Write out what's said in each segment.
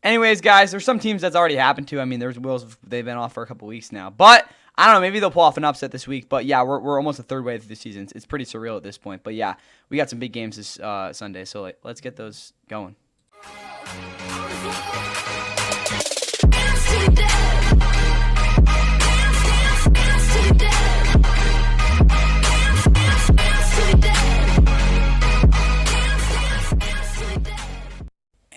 Anyways, guys, there's some teams that's already happened to. I mean, there's Wills. They've been off for a couple weeks now. But I don't know. Maybe they'll pull off an upset this week. But, yeah, we're almost a third way through the season. It's pretty surreal at this point. But, yeah, we got some big games this Sunday. So let's get those going.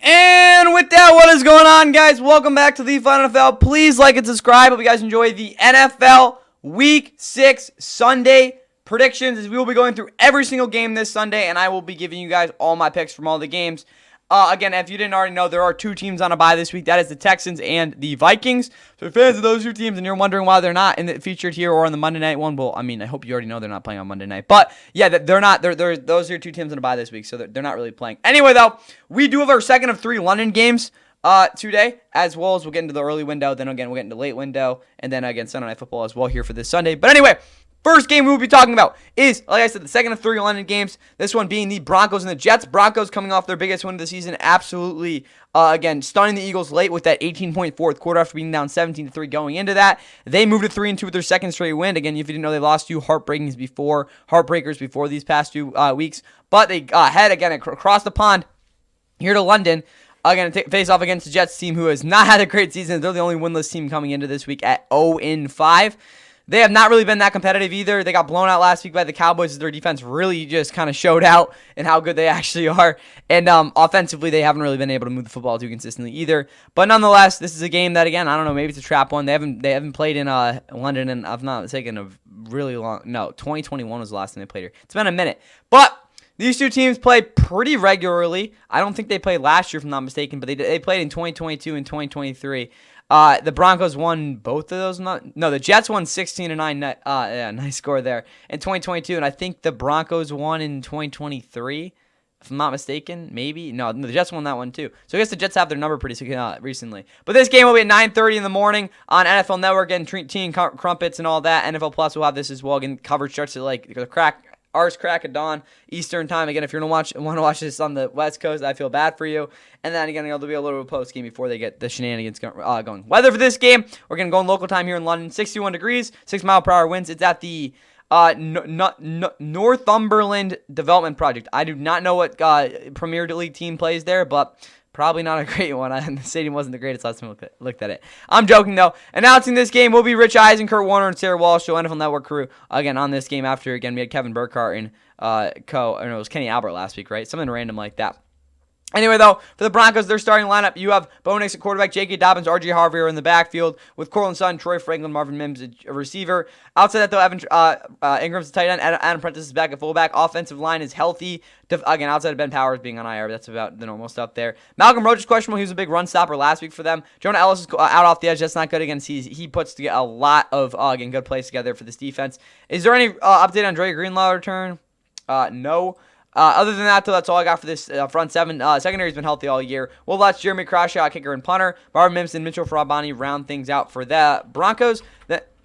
And with that, what is going on, guys? Welcome back to the Fun NFL. Please like and subscribe. Hope you guys enjoy the NFL Week 6 Sunday predictions, as we will be going through every single game this Sunday, and I will be giving you guys all my picks from all the games. Again, if you didn't already know, there are two teams on a bye this week. That is the Texans and the Vikings. So fans of those two teams, and you're wondering why they're not featured here or on the Monday night one, well, I mean, I hope you already know they're not playing on Monday night. But, yeah, they're not. Those are two teams on a bye this week, so they're not really playing. Anyway, though, we do have our second of 3 London games today, as well as we'll get into the early window. Then, again, we'll get into late window, and then, again, Sunday Night Football as well here for this Sunday. But anyway, first game we will be talking about is, like I said, the second of 3 London games. This one being the Broncos and the Jets. Broncos coming off their biggest win of the season. Absolutely, again, stunning the Eagles late with that 18-point fourth quarter after being down 17-3 going into that. They moved to 3-2 with their second straight win. Again, if you didn't know, they lost 2 heartbreakers before these past 2 weeks. But they head, again, across the pond here to London. Again, face off against the Jets team, who has not had a great season. They're the only winless team coming into this week at 0-5. They have not really been that competitive either. They got blown out last week by the Cowboys. Their defense really just kind of showed out and how good they actually are. And offensively, they haven't really been able to move the football too consistently either. But nonetheless, this is a game that, again, I don't know, maybe it's a trap one. They haven't played in London, and I'm not mistaken, a really long. No, 2021 was the last time they played here. It's been a minute, but these two teams play pretty regularly. I don't think they played last year, if I'm not mistaken, but they played in 2022 and 2023. The Broncos won both of those. The Jets won 16-9. Yeah, nice score there in 2022, and I think the Broncos won in 2023, if I'm not mistaken. Maybe the Jets won that one too. So I guess the Jets have their number pretty recently. But this game will be at 9:30 in the morning on NFL Network, and Teen Crumpets and all that. NFL Plus will have this as well. Again, coverage starts at like the crack of dawn Eastern time. Again, if you want to watch this on the West Coast, I feel bad for you. And then again, there'll be a little bit of a post game before they get the shenanigans going. Weather for this game, we're going to go in local time here in London. 61 degrees, 6-mile-per-hour winds. It's at the Northumberland Development Project. I do not know what Premier League team plays there, but probably not a great one. The stadium wasn't the greatest last time I looked at it. I'm joking, though. Announcing this game will be Rich Eisen, Kurt Warner, and Sarah Walsh, show NFL Network crew, again, on this game after, again, we had Kevin Burkhardt and it was Kenny Albert last week, right? Something random like that. Anyway, though, for the Broncos, their starting lineup, you have Bo Nix at quarterback, J.K. Dobbins, R.J. Harvey are in the backfield, with Courtland Sutton, Troy Franklin, Marvin Mims, a receiver. Outside that, though, Ingram's a tight end, Adam Prentice is back at fullback. Offensive line is healthy. Again, outside of Ben Powers being on IR, that's about the normal stuff there. Malcolm Roach is questionable. He was a big run stopper last week for them. Jonah Ellis is out off the edge. That's not good against. He puts together a lot of, again, good plays together for this defense. Is there any update on Dre Greenlaw return? No. Other than that, though, that's all I got for this front seven. Secondary's been healthy all year. We'll watch Jeremy Crashaw, kicker and punter. Marvin Mims and Mitchell Farabani round things out for the Broncos.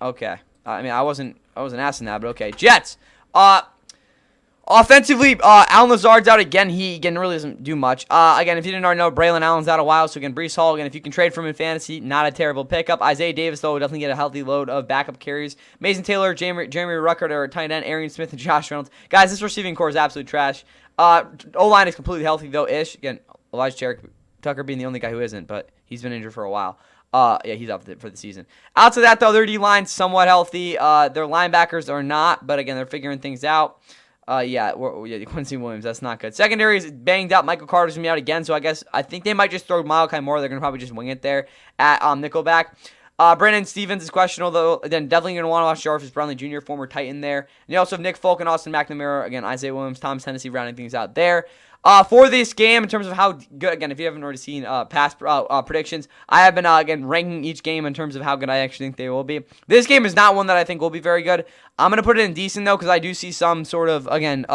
Okay. I wasn't asking that, but okay. Jets. Offensively, Alan Lazard's out again. He really doesn't do much. Again, if you didn't already know, Braylon Allen's out a while. So again, Breece Hall, again, if you can trade from him in fantasy, not a terrible pickup. Isaiah Davis, though, will definitely get a healthy load of backup carries. Mason Taylor, Jeremy Ruckert are tight end. Arian Smith and Josh Reynolds. Guys, this receiving core is absolute trash. O-line is completely healthy, though, ish. Again, Elijah Tucker being the only guy who isn't, but he's been injured for a while. Yeah, he's out for the season. Outside that, though, their D-line's somewhat healthy. Their linebackers are not, but again, they're figuring things out. Quincy Williams, that's not good. Secondary is banged out. Michael Carter's going to be out again, so I think they might just throw Malachi Moore. They're going to probably just wing it there at Nickelback. Brandon Stevens is questionable, though. Then definitely going to want to watch Jarvis Brownlee Jr., former Titan there. And you also have Nick Folk and Austin McNamara. Again, Isaiah Williams, Tom Tennessee rounding things out there. For this game, in terms of how good, again, if you haven't already seen past predictions, I have been, again, ranking each game in terms of how good I actually think they will be. This game is not one that I think will be very good. I'm going to put it in decent, though, because I do see some sort of, again,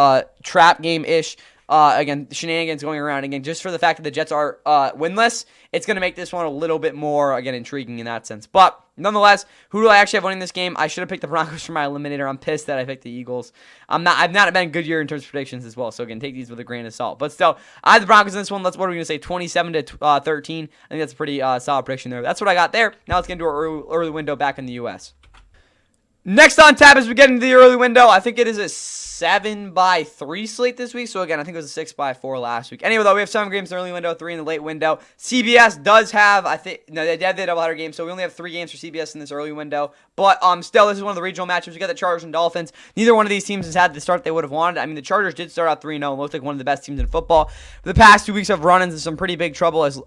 trap game-ish again, shenanigans going around. Again, just for the fact that the Jets are winless, it's going to make this one a little bit more, again, intriguing in that sense. But nonetheless, who do I actually have winning this game? I should have picked the Broncos for my eliminator. I'm pissed that I picked the Eagles. I've not been a good year in terms of predictions as well. So again, take these with a grain of salt. But still, I have the Broncos in this one. What are we going to say? 27-13. I think that's a pretty solid prediction there. That's what I got there. Now let's get into our early window back in the U.S. Next on tap as we get into the early window, I think it is a 7-3 slate this week. So again, I think it was a 6-4 last week. Anyway, though, we have 7 games in the early window, 3 in the late window. CBS does have, they have the doubleheader game, so we only have 3 games for CBS in this early window. But still, this is one of the regional matchups. We got the Chargers and Dolphins. Neither one of these teams has had the start they would have wanted. I mean, the Chargers did start out 3-0 and looked like one of the best teams in football. For the past 2 weeks of run-ins and some pretty big trouble as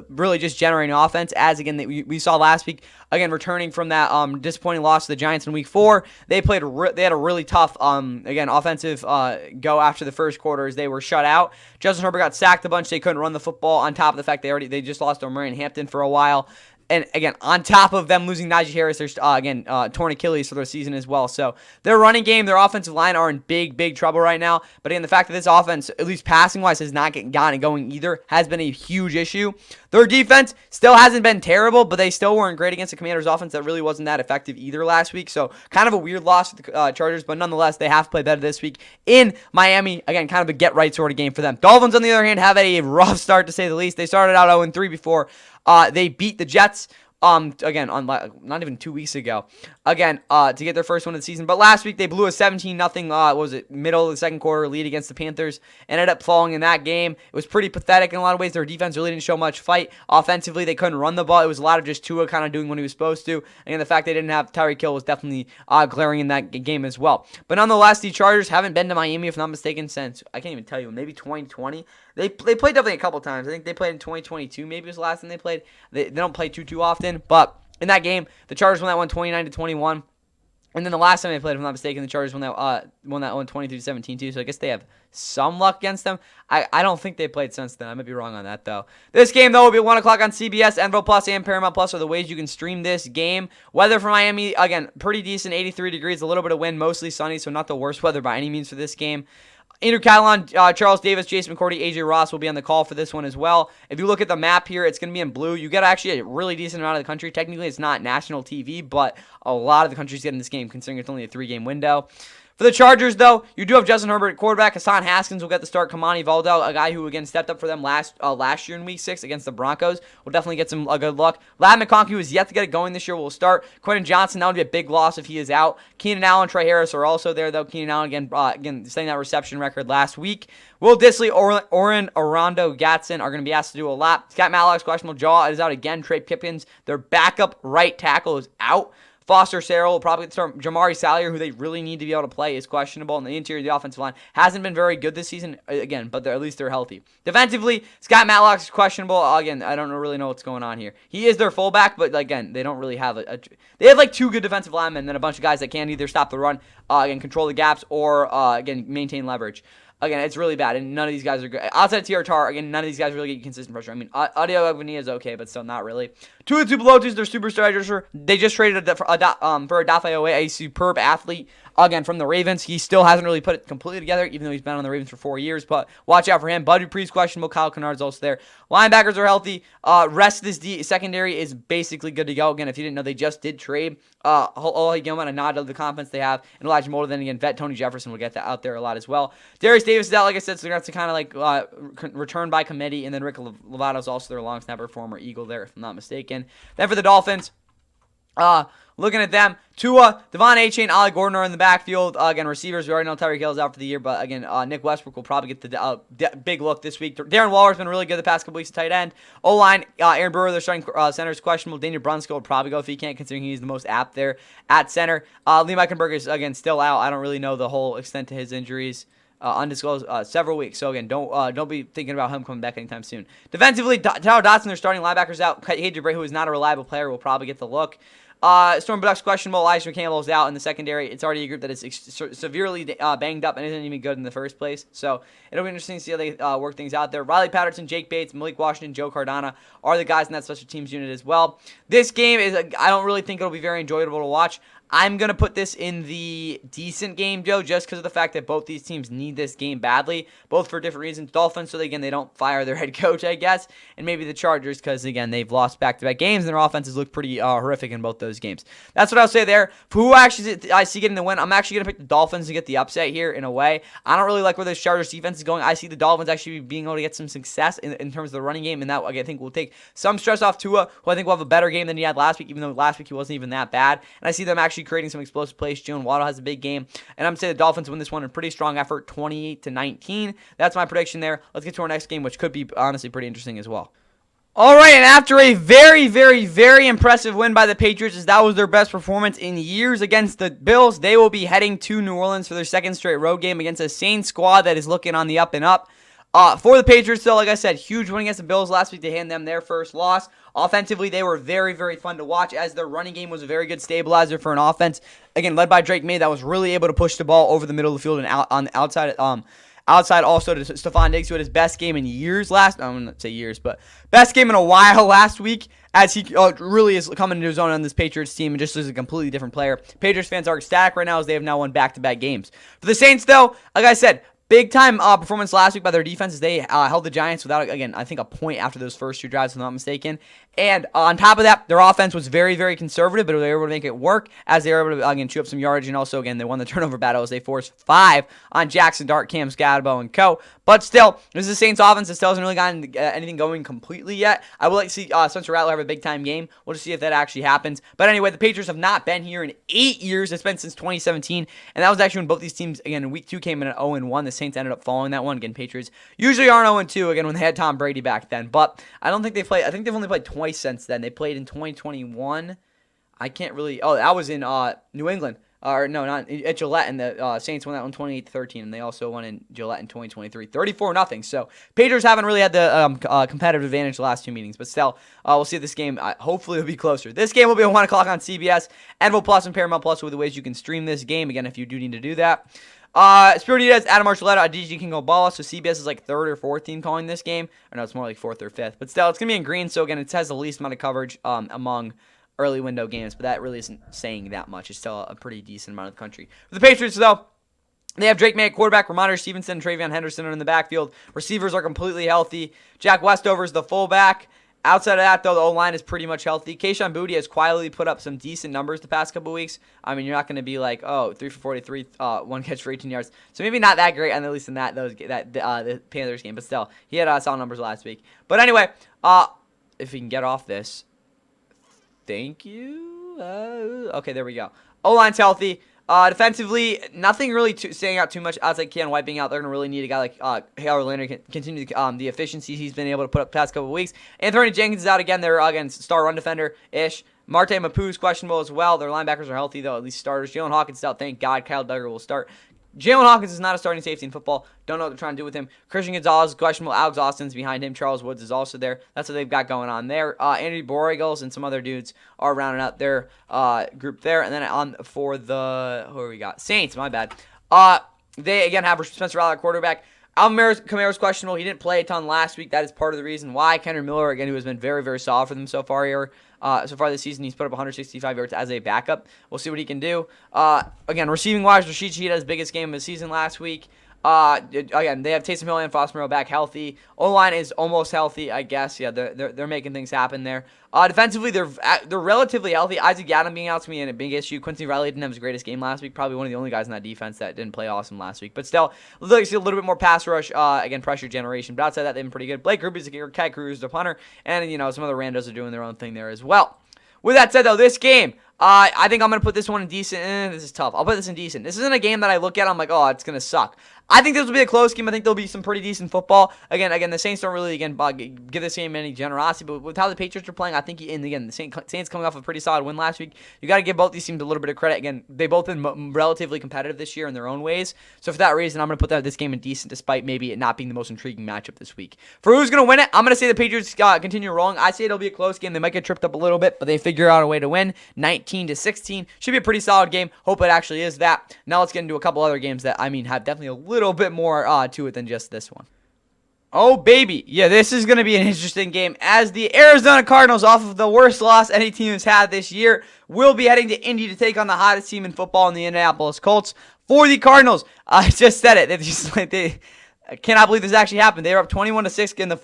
really just generating offense. As again, we saw last week, again, returning from that disappointing loss to the Giants in Week 4. They had a really tough, again, offensive go after the first quarter as they were shut out. Justin Herbert got sacked a bunch. They couldn't run the football on top of the fact they just lost to Murray and Hampton for a while. And again, on top of them losing Najee Harris, there's torn Achilles for their season as well. So their running game, their offensive line are in big trouble right now. But again, the fact that this offense, at least passing wise, has not gotten going either has been a huge issue. Their defense still hasn't been terrible, but they still weren't great against the Commanders' offense that really wasn't that effective either last week. So kind of a weird loss for the Chargers, but nonetheless, they have to play better this week in Miami. Again, kind of a get-right sort of game for them. Dolphins, on the other hand, have a rough start to say the least. They started out 0-3 before they beat the Jets. Again, on not even 2 weeks ago, again, to get their first win of the season. But last week, they blew a 17-0, middle of the second quarter lead against the Panthers, ended up falling in that game. It was pretty pathetic in a lot of ways. Their defense really didn't show much fight. Offensively, they couldn't run the ball. It was a lot of just Tua kind of doing what he was supposed to. And the fact they didn't have Tyreek Hill was definitely glaring in that game as well. But nonetheless, the Chargers haven't been to Miami, if I'm not mistaken, since, I can't even tell you, maybe 2020. They played definitely a couple times. I think they played in 2022, maybe was the last time they played. They don't play too often, but in that game, the Chargers won that one 29-21. And then the last time they played, if I'm not mistaken, the Chargers won that one 23-17 too. So I guess they have some luck against them. I don't think they played since then. I might be wrong on that though. This game though will be at 1 o'clock on CBS, Envo Plus, and Paramount Plus are the ways you can stream this game. Weather for Miami, again, pretty decent, 83 degrees, a little bit of wind, mostly sunny, so not the worst weather by any means for this game. Andrew Catalon, Charles Davis, Jason McCourty, AJ Ross will be on the call for this one as well. If you look at the map here, it's going to be in blue. You get actually a really decent amount of the country. Technically, it's not national TV, but a lot of the country's getting this game considering it's only a 3-game window. For the Chargers, though, you do have Justin Herbert at quarterback. Hassan Haskins will get the start. Kamani Valdo, a guy who, again, stepped up for them last year in Week 6 against the Broncos, will definitely get some good luck. Ladd McConkey, who is yet to get it going this year, will start. Quentin Johnson, that would be a big loss if he is out. Keenan Allen, Trey Harris are also there, though. Keenan Allen, again setting that reception record last week. Will Disley, Oren Arando, Gatson are going to be asked to do a lot. Scott Matlock's questionable. Jaw is out again. Trey Pipkins, their backup right tackle, is out. Foster Sarah will probably start. Jamari Salyer, who they really need to be able to play, is questionable. And the interior of the offensive line hasn't been very good this season, again, but at least they're healthy. Defensively, Scott Matlock's questionable. Again, I don't really know what's going on here. He is their fullback, but again, they don't really have they have like 2 good defensive linemen and then a bunch of guys that can either stop the run, again, control the gaps, or again, maintain leverage. Again, it's really bad, and none of these guys are good. Outside of Tar, again, none of these guys really get consistent pressure. I mean, Audio Agbania is okay, but still not really. Tua Tuipulotu is their superstar edge. They just traded for Odafe Oweh, a superb athlete, again, from the Ravens. He still hasn't really put it completely together, even though he's been on the Ravens for 4 years, but watch out for him. Bud Dupree's questionable. Kyle Kennard's also there. Linebackers are healthy. Rest of this secondary is basically good to go. Again, if you didn't know, they just did trade Olahi Gilman, a nod to the confidence they have, and Elijah Moore. Then again, vet Tony Jefferson will get that out there a lot as well. Darius Davis is out, like I said, so they're going to have to kind of like return by committee, and then Rick Lovato is also their long snapper, former Eagle there, if I'm not mistaken. Then for the Dolphins, looking at them, Tua, Devon Achane, Ollie Gordon are in the backfield. Again, receivers, we already know Tyreek Hill is out for the year, but again, Nick Westbrook will probably get the big look this week. Darren Waller's been really good the past couple weeks at tight end. O-line, Aaron Brewer, their starting center, is questionable. Daniel Brunskill will probably go if he can't, considering he's the most apt there at center. Lee Meichenberg is, again, still out. I don't really know the whole extent to his injuries. Undisclosed several weeks. So again, don't be thinking about him coming back anytime soon. Defensively, Tyler Dotson, their starting linebackers out. KJ Bray, who is not a reliable player, will probably get the look. Storm Buck's questionable. Elijah McCampbell is out in the secondary. It's already a group that is severely banged up and isn't even good in the first place. So it'll be interesting to see how they work things out there. Riley Patterson, Jake Bates, Malik Washington, Joe Cardona are the guys in that special teams unit as well. This game is, I don't really think it'll be very enjoyable to watch. I'm going to put this in the decent game, Joe, just because of the fact that both these teams need this game badly, both for different reasons. Dolphins, so again, they don't fire their head coach, I guess, and maybe the Chargers because, again, they've lost back-to-back games, and their offenses look pretty horrific in both those games. That's what I'll say there. For who actually I see getting the win, I'm actually going to pick the Dolphins to get the upset here in a way. I don't really like where this Chargers defense is going. I see the Dolphins actually being able to get some success in terms of the running game, and that, I think, will take some stress off Tua, who I think will have a better game than he had last week, even though last week he wasn't even that bad. And I see them actually creating some explosive plays. Jalen Waddle has a big game, and I'm going to say the Dolphins win this one in a pretty strong effort, 28-19. That's my prediction there. Let's get to our next game, which could be honestly pretty interesting as well. All right, and after a very, very, very impressive win by the Patriots, as that was their best performance in years against the Bills, they will be heading to New Orleans for their second straight road game against a Saints squad that is looking on the up and up. For the Patriots, though, like I said, huge win against the Bills last week to hand them their first loss. Offensively, they were very, very fun to watch, as their running game was a very good stabilizer for an offense, again, led by Drake May, that was really able to push the ball over the middle of the field and out on the outside. Outside also to Stephon Diggs, who had his best game in years last. I'm going to say years, but best game in a while last week, as he really is coming into his own on this Patriots team and just is a completely different player. Patriots fans are ecstatic right now as they have now won back-to-back games. For the Saints, though, like I said, big-time performance last week by their defense as they held the Giants without, again, I think a point after those first two drives, if I'm not mistaken. And on top of that, their offense was very, very conservative, but they were able to make it work as they were able to, again, chew up some yardage. And also, again, they won the turnover battle as they forced 5 on Jackson Dart, Cam Scatterbo, and co. But still, this is the Saints offense that still hasn't really gotten anything going completely yet. I would like to see Spencer Rattler have a big-time game. We'll just see if that actually happens. But anyway, the Patriots have not been here in 8 years. It's been since 2017. And that was actually when both these teams, again, in week 2 came in at 0-1. The Saints ended up following that one. Again, Patriots usually aren't 0-2, again, when they had Tom Brady back then. But I don't think they played. I think they've only played twice since then. They played in 2021. I can't really. Oh, that was in New England. Or no, not at Gillette, and the Saints won that one 28-13, and they also won in Gillette in 2023, 34-0. So Patriots haven't really had the competitive advantage the last 2 meetings, but still, we'll see this game. Hopefully, it'll be closer. This game will be at 1 o'clock on CBS, Envo Plus, and Paramount Plus will be the ways you can stream this game. Again, if you do need to do that. Spiro Diaz, Adam Archuleta, DJ King Obala, so CBS is like 3rd or 4th team calling this game. Or no, it's more like 4th or 5th. But still, it's going to be in green, so again, it has the least amount of coverage among early window games, but that really isn't saying that much. It's still a pretty decent amount of the country. For the Patriots, though, they have Drake May at quarterback, Ramondre Stevenson, and Travion Henderson are in the backfield. Receivers are completely healthy. Jack Westover is the fullback. Outside of that, though, the O-line is pretty much healthy. Kayshon Boutte has quietly put up some decent numbers the past couple weeks. I mean, you're not going to be like, 3 for 43, 1 catch for 18 yards. So maybe not that great, and at least in the Panthers game. But still, he had solid numbers last week. But anyway, if we can get off this. Thank you. Okay, there we go. O-line's healthy. Defensively, nothing really staying out too much outside Keon White being out. They're going to really need a guy like Harold Leonard to continue the efficiency he's been able to put up the past couple of weeks. Anthony Jenkins is out again. They're against star run defender-ish. Marte Mapu's questionable as well. Their linebackers are healthy, though, at least starters. Jalen Hawkins is out. Thank God Kyle Duggar will start. Jalen Hawkins is not a starting safety in football. Don't know what they're trying to do with him. Christian Gonzalez is questionable. Alex Austin's behind him. Charles Woods is also there. That's what they've got going on there. Andy Borregals and some other dudes are rounding out their group there. And then for the, who we got? Saints, my bad. They, again, have Spencer Rattler quarterback. Alvin Kamara's questionable. He didn't play a ton last week. That is part of the reason why. Kendra Miller, again, who has been very, very solid for them so far here. So far this season, he's put up 165 yards as a backup. We'll see what he can do. Again, receiving-wise, Rashid Shaheed had his biggest game of the season last week. Again, they have Taysom Hill and Foster Moreau back healthy. O-line is almost healthy, I guess. Yeah, they're making things happen there. Defensively, they're relatively healthy. Isaac Yiadom being out to me in a big issue. Quincy Riley didn't have his greatest game last week. Probably one of the only guys in that defense that didn't play awesome last week. But still, looks like a little bit more pass rush. Again, pressure generation. But outside that, they've been pretty good. Blake Ruby's a kicker. Cat Cruz is a punter. And, some other randos are doing their own thing there as well. With that said, though, this game, I think I'm going to put this one in decent. This is tough. I'll put this in decent. This isn't a game that I look at, I'm like, oh, it's going to suck. I think this will be a close game. I think there'll be some pretty decent football. Again, the Saints don't really, give this game any generosity, but with how the Patriots are playing, I think, the Saints coming off a pretty solid win last week, you got to give both these teams a little bit of credit. Again, they both been relatively competitive this year in their own ways, so for that reason, I'm going to put this game in decent, despite maybe it not being the most intriguing matchup this week. For who's going to win it, I'm going to say the Patriots continue rolling. I say it'll be a close game. They might get tripped up a little bit, but they figure out a way to win, 19-16. Should be a pretty solid game. Hope it actually is that. Now let's get into a couple other games that, have definitely a little bit more to it than just this one. Oh, baby. Yeah, this is going to be an interesting game as the Arizona Cardinals, off of the worst loss any team has had this year, will be heading to Indy to take on the hottest team in football in the Indianapolis Colts. For the Cardinals, I just said it. I cannot believe this actually happened. They were up 21-6 in the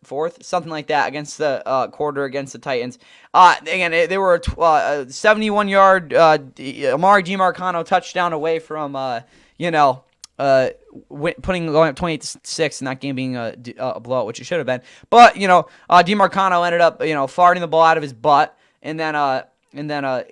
fourth, something like that, against the quarter against the Titans. Again, they were a 71-yard Amari DiMarcano touchdown away from, going up 28-6 and that game being a blowout, which it should have been. But DiMarcano ended up farting the ball out of his butt, and then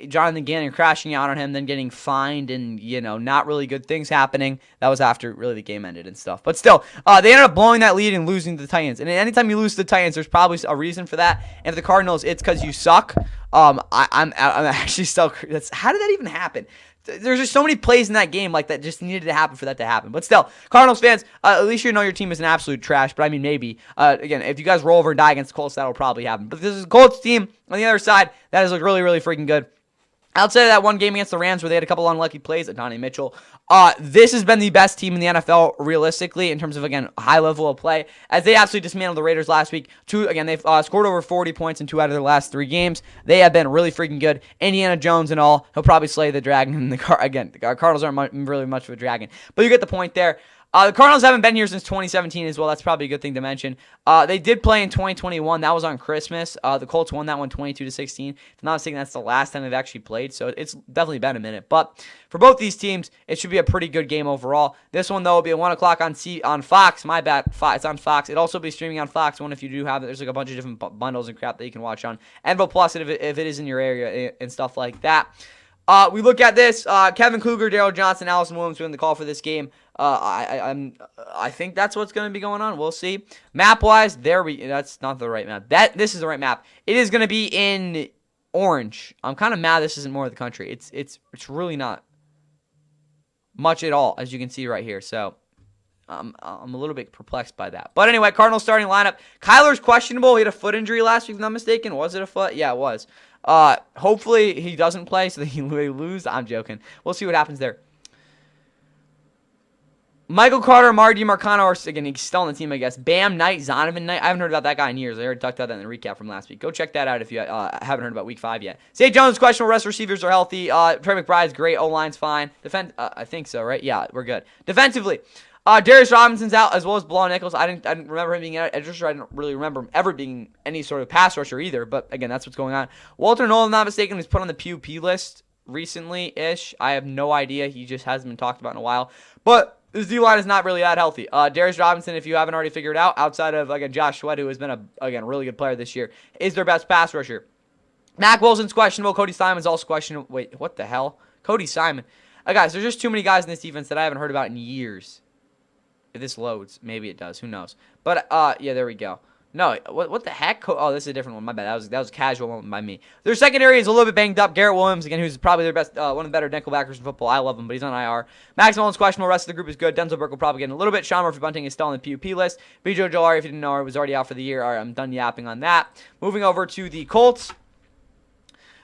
Jonathan Gannon crashing out on him, then getting fined, and not really good things happening. That was after really the game ended and stuff. But still, they ended up blowing that lead and losing to the Titans. And anytime you lose to the Titans, there's probably a reason for that. And for the Cardinals, it's because you suck. I'm actually still. How did that even happen? There's just so many plays in that game like that just needed to happen for that to happen. But still, Cardinals fans, at least you know your team is an absolute trash. But I mean, maybe. Again, if you guys roll over and die against the Colts, that'll probably happen. But this is a Colts team on the other side that has looked really, really freaking good. Outside of that one game against the Rams where they had a couple unlucky plays at Donnie Mitchell, this has been the best team in the NFL realistically in terms of, again, high level of play, as they absolutely dismantled the Raiders last week. They've scored over 40 points in 2 out of their last 3 games. They have been really freaking good. Indiana Jones and all, he'll probably slay the dragon in the car. Again, the Cardinals aren't really much of a dragon, but you get the point there. The Cardinals haven't been here since 2017 as well. That's probably a good thing to mention. They did play in 2021. That was on Christmas. The Colts won that one 22-16. If I'm not mistaken, that's the last time they've actually played, so it's definitely been a minute. But for both these teams, it should be a pretty good game overall. This one, though, will be at 1 o'clock on Fox. My bad. It's on Fox. It'll also be streaming on Fox One if you do have it. There's like a bunch of different bundles and crap that you can watch on NFL Plus if it is in your area and stuff like that. We look at this. Kevin Kluger, Daryl Johnson, Allison Williams doing the call for this game. I think that's what's going to be going on. We'll see. Map-wise, that's not the right map. This is the right map. It is going to be in orange. I'm kind of mad this isn't more of the country. It's really not much at all, as you can see right here. So I'm a little bit perplexed by that. But anyway, Cardinals starting lineup. Kyler's questionable. He had a foot injury last week, if I'm not mistaken. Was it a foot? Yeah, it was. Hopefully he doesn't play so they lose. I'm joking. We'll see what happens there. Michael Carter, Amari DiMarcano, again, he's still on the team, I guess. Bam Knight, Zonovan Knight. I haven't heard about that guy in years. I already talked about that in the recap from last week. Go check that out if you haven't heard about Week 5 yet. Zay Jones, questionable. Rest receivers are healthy. Trey McBride's great. O-line's fine. I think so, right? Yeah, we're good. Defensively, Darius Robinson's out, as well as Bilal Nichols. I didn't remember him being an edge rusher. I didn't really remember him ever being any sort of pass rusher either. But, again, that's what's going on. Walter Nolan, not mistaken, was put on the PUP list recently-ish. I have no idea. He just hasn't been talked about in a while. But this D-line is not really that healthy. Darius Robinson, if you haven't already figured out, outside of Josh Sweat, who has been a really good player this year, is their best pass rusher. Mac Wilson's questionable. Cody Simon's also questionable. Wait, what the hell? Cody Simon. Guys, there's just too many guys in this defense that I haven't heard about in years. If this loads, maybe it does. Who knows? But yeah, there we go. No, what the heck? Oh, this is a different one. My bad. That was a casual one by me. Their secondary is a little bit banged up. Garrett Williams, again, who's probably their best, one of the better nickel backers in football. I love him, but he's on IR. Max Mullen's questionable. The rest of the group is good. Denzel Burke will probably get a little bit. Sean Murphy-Bunting is still on the PUP list. Bijo Jolari, if you didn't know, was already out for the year. All right, I'm done yapping on that. Moving over to the Colts.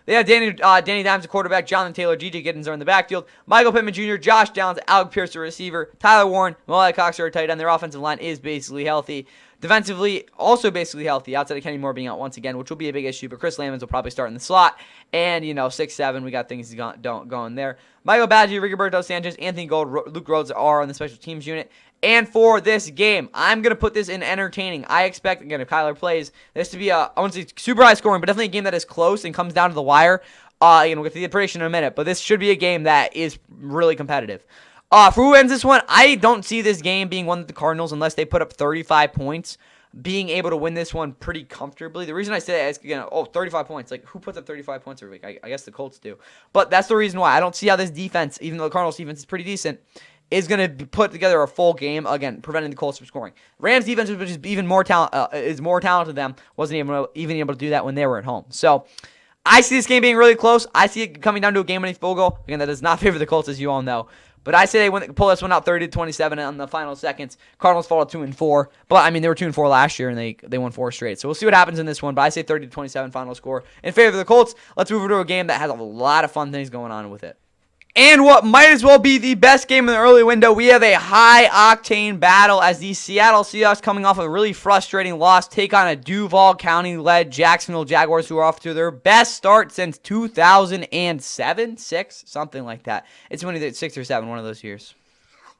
They have Danny Dimes, the quarterback, Jonathan Taylor, G.J. Giddens are in the backfield, Michael Pittman Jr., Josh Downs, Alec Pierce, the receiver, Tyler Warren, Malai Cox are tight end. Their offensive line is basically healthy. Defensively, also basically healthy, outside of Kenny Moore being out once again, which will be a big issue, but Chris Lamons will probably start in the slot. And, 6-7, we got things going there. Michael Badgie, Rigoberto Sanchez, Anthony Gold, Luke Rhodes are on the special teams unit. And for this game, I'm going to put this in entertaining. I expect, again, if Kyler plays, this to be I won't say super high scoring, but definitely a game that is close and comes down to the wire. We'll get to the prediction in a minute, but this should be a game that is really competitive. For who wins this one, I don't see this game being one of the Cardinals unless they put up 35 points, being able to win this one pretty comfortably. The reason I say that is, again, 35 points. Like, who puts up 35 points every week? I guess the Colts do. But that's the reason why. I don't see how this defense, even though the Cardinals defense is pretty decent, is going to put together a full game, again, preventing the Colts from scoring. Rams defense, which is even more is more talented than them, wasn't even able to do that when they were at home. So I see this game being really close. I see it coming down to a game-winning field goal. Again, that does not favor the Colts, as you all know. But I say they pull this one out 30-27 on the final seconds. Cardinals fall to 2-4. But, I mean, they were 2-4 last year, and they won 4 straight. So we'll see what happens in this one. But I say 30-27 final score in favor of the Colts. Let's move over to a game that has a lot of fun things going on with it. And what might as well be the best game in the early window, we have a high-octane battle as the Seattle Seahawks, coming off a really frustrating loss, take on a Duval County-led Jacksonville Jaguars, who are off to their best start since 2007, 6, something like that. It's when it's 6 or 7, one of those years.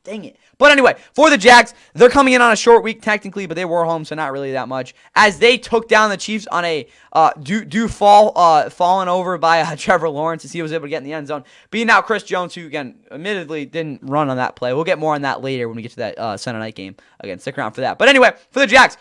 Dang it. But anyway, for the Jags, they're coming in on a short week technically, but they were home, so not really that much. As they took down the Chiefs on a fallen over by Trevor Lawrence as he was able to get in the end zone, beating out Chris Jones, who, again, admittedly didn't run on that play. We'll get more on that later when we get to that Sunday night game. Again, stick around for that. But anyway, for the Jags,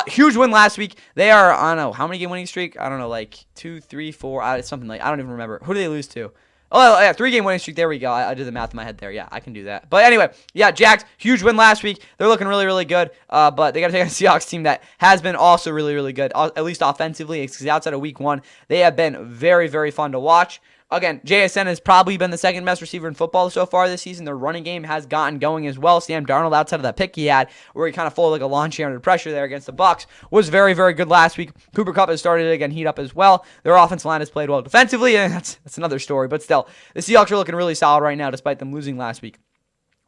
huge win last week. They are on a, how many game winning streak? I don't know, like 2, 3, 4, something like, I don't even remember. Who did they lose to? Oh, yeah, 3-game winning streak. There we go. I did the math in my head there. Yeah, I can do that. But anyway, yeah, Jags, huge win last week. They're looking really, really good. But they got to take on a Seahawks team that has been also really, really good, at least offensively. Because outside of week 1, they have been very, very fun to watch. Again, JSN has probably been the second best receiver in football so far this season. Their running game has gotten going as well. Sam Darnold, outside of that pick he had, where he kind of folded like a lawn chair under pressure there against the Bucs, was very, very good last week. Cooper Kupp has started to again heat up as well. Their offensive line has played well defensively, and that's another story. But still, the Seahawks are looking really solid right now, despite them losing last week.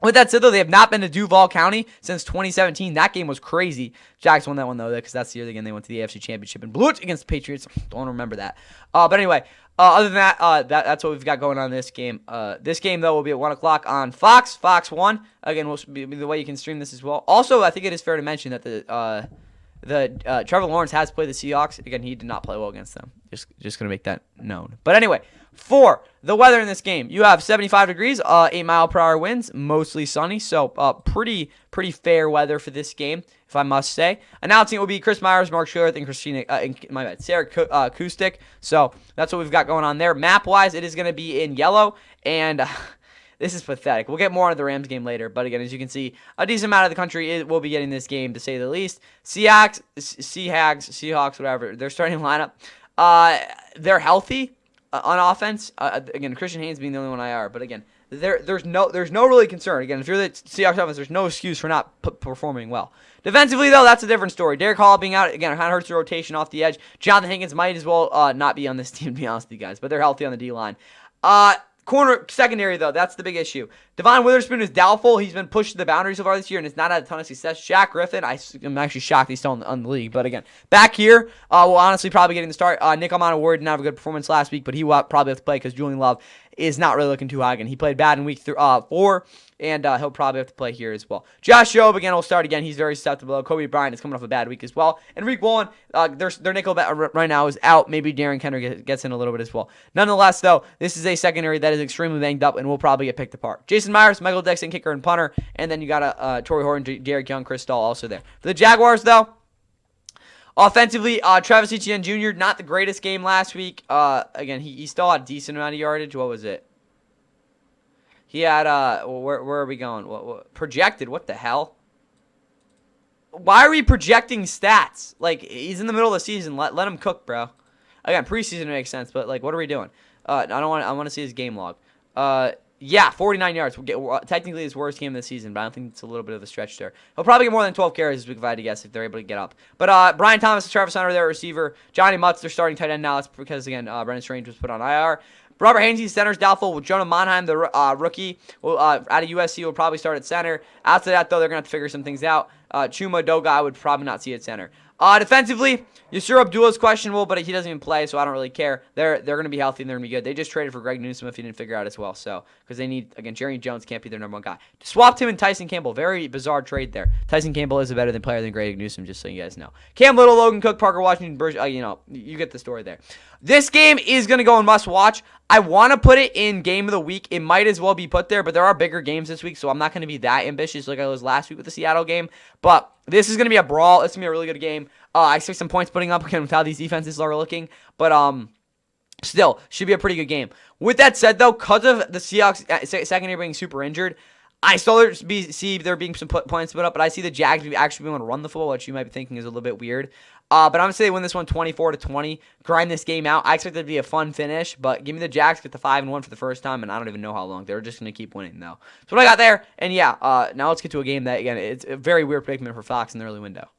With that said, though, they have not been to Duval County since 2017. That game was crazy. Jags won that one, though, because that's the year again they went to the AFC Championship and blew it against the Patriots. Don't remember that. But anyway, other than that, that's what we've got going on in this game. This game, though, will be at 1 o'clock on Fox 1. Again, will be the way you can stream this as well. Also, I think it is fair to mention that the Trevor Lawrence has played the Seahawks. Again, he did not play well against them. Just going to make that known. But anyway, for the weather in this game, you have 75 degrees, 8-mile-per-hour winds, mostly sunny. So pretty fair weather for this game, if I must say. Announcing it will be Chris Myers, Mark Schiller, and Sarah Kustik. So that's what we've got going on there. Map-wise, it is going to be in yellow, and this is pathetic. We'll get more on the Rams game later, but again, as you can see, a decent amount of the country will be getting this game, to say the least. Seahawks, whatever, their starting lineup. They're healthy on offense. Again, Christian Haynes being the only one IR, but again, there's no really concern. Again, if you're the Seahawks offense, there's no excuse for not performing well. Defensively, though, that's a different story. Derek Hall being out, again, kind of hurts the rotation off the edge. Jonathan Higgins might as well not be on this team, to be honest with you guys, but they're healthy on the D-line. Corner secondary, though, that's the big issue. Devon Witherspoon is doubtful. He's been pushed to the boundary so far this year, and it's not had a ton of success. Shaq Griffin, I'm actually shocked he's still on the league. But again, back here, will honestly probably getting the start. Nick Almonte-Ward didn't have a good performance last week, but he will probably have to play because Julian Love is not really looking too high again. He played bad in week 4, and he'll probably have to play here as well. Josh Jobe, again, will start again. He's very susceptible. Kobe Bryant is coming off a bad week as well. And week 1, their nickel right now is out. Maybe Darren Kendrick gets in a little bit as well. Nonetheless, though, this is a secondary that is extremely banged up and will probably get picked apart. Jason Myers, Michael Dixon, kicker and punter. And then you got Torrey Horton, Derek Young, Chris Stahl also there. For the Jaguars, though, offensively, Travis Etienne Jr., not the greatest game last week. Again, he still had a decent amount of yardage. What was it? He had, where are we going? What projected, what the hell? Why are we projecting stats? Like, he's in the middle of the season. Let him cook, bro. Again, preseason makes sense, but, like, what are we doing? I want to see his game log. Yeah, 49 yards. Technically his worst game of the season, but I don't think it's a little bit of a stretch there. He'll probably get more than 12 carries this week if I had to guess, if they're able to get up. But Brian Thomas and Travis Hunter, their receiver. Johnny Mutz, their starting tight end now. That's because, again, Brendan Strange was put on IR. Robert Hainsey, center's doubtful. With Jonah Monheim, the rookie, out of USC, will probably start at center. After that, though, they're going to have to figure some things out. Chuma Doga, I would probably not see at center. Defensively, Yasir Abdullah is questionable, but he doesn't even play, so I don't really care. They're going to be healthy and they're going to be good. They just traded for Greg Newsome if he didn't figure out as well, so because they need, again, Jerry Jones can't be their number one guy. Swapped him and Tyson Campbell. Very bizarre trade there. Tyson Campbell is a better player than Greg Newsome, just so you guys know. Cam Little, Logan Cook, Parker Washington, you get the story there. This game is going to go in must watch. I want to put it in game of the week. It might as well be put there, but there are bigger games this week, so I'm not going to be that ambitious like I was last week with the Seattle game. But this is going to be a brawl. It's going to be a really good game. I expect some points putting up again with how these defenses are looking, but still, should be a pretty good game. With that said, though, because of the Seahawks secondary being super injured, I still see there being some points put up, but I see the Jags actually being able to run the football, which you might be thinking is a little bit weird. But I'm going to say they win this one 24-20, grind this game out. I expect it to be a fun finish, but give me the Jags, get the 5-1 for the first time, and I don't even know how long. They're just going to keep winning, though. That's what I got there, and yeah, now let's get to a game that, again, it's a very weird predicament for Fox in the early window.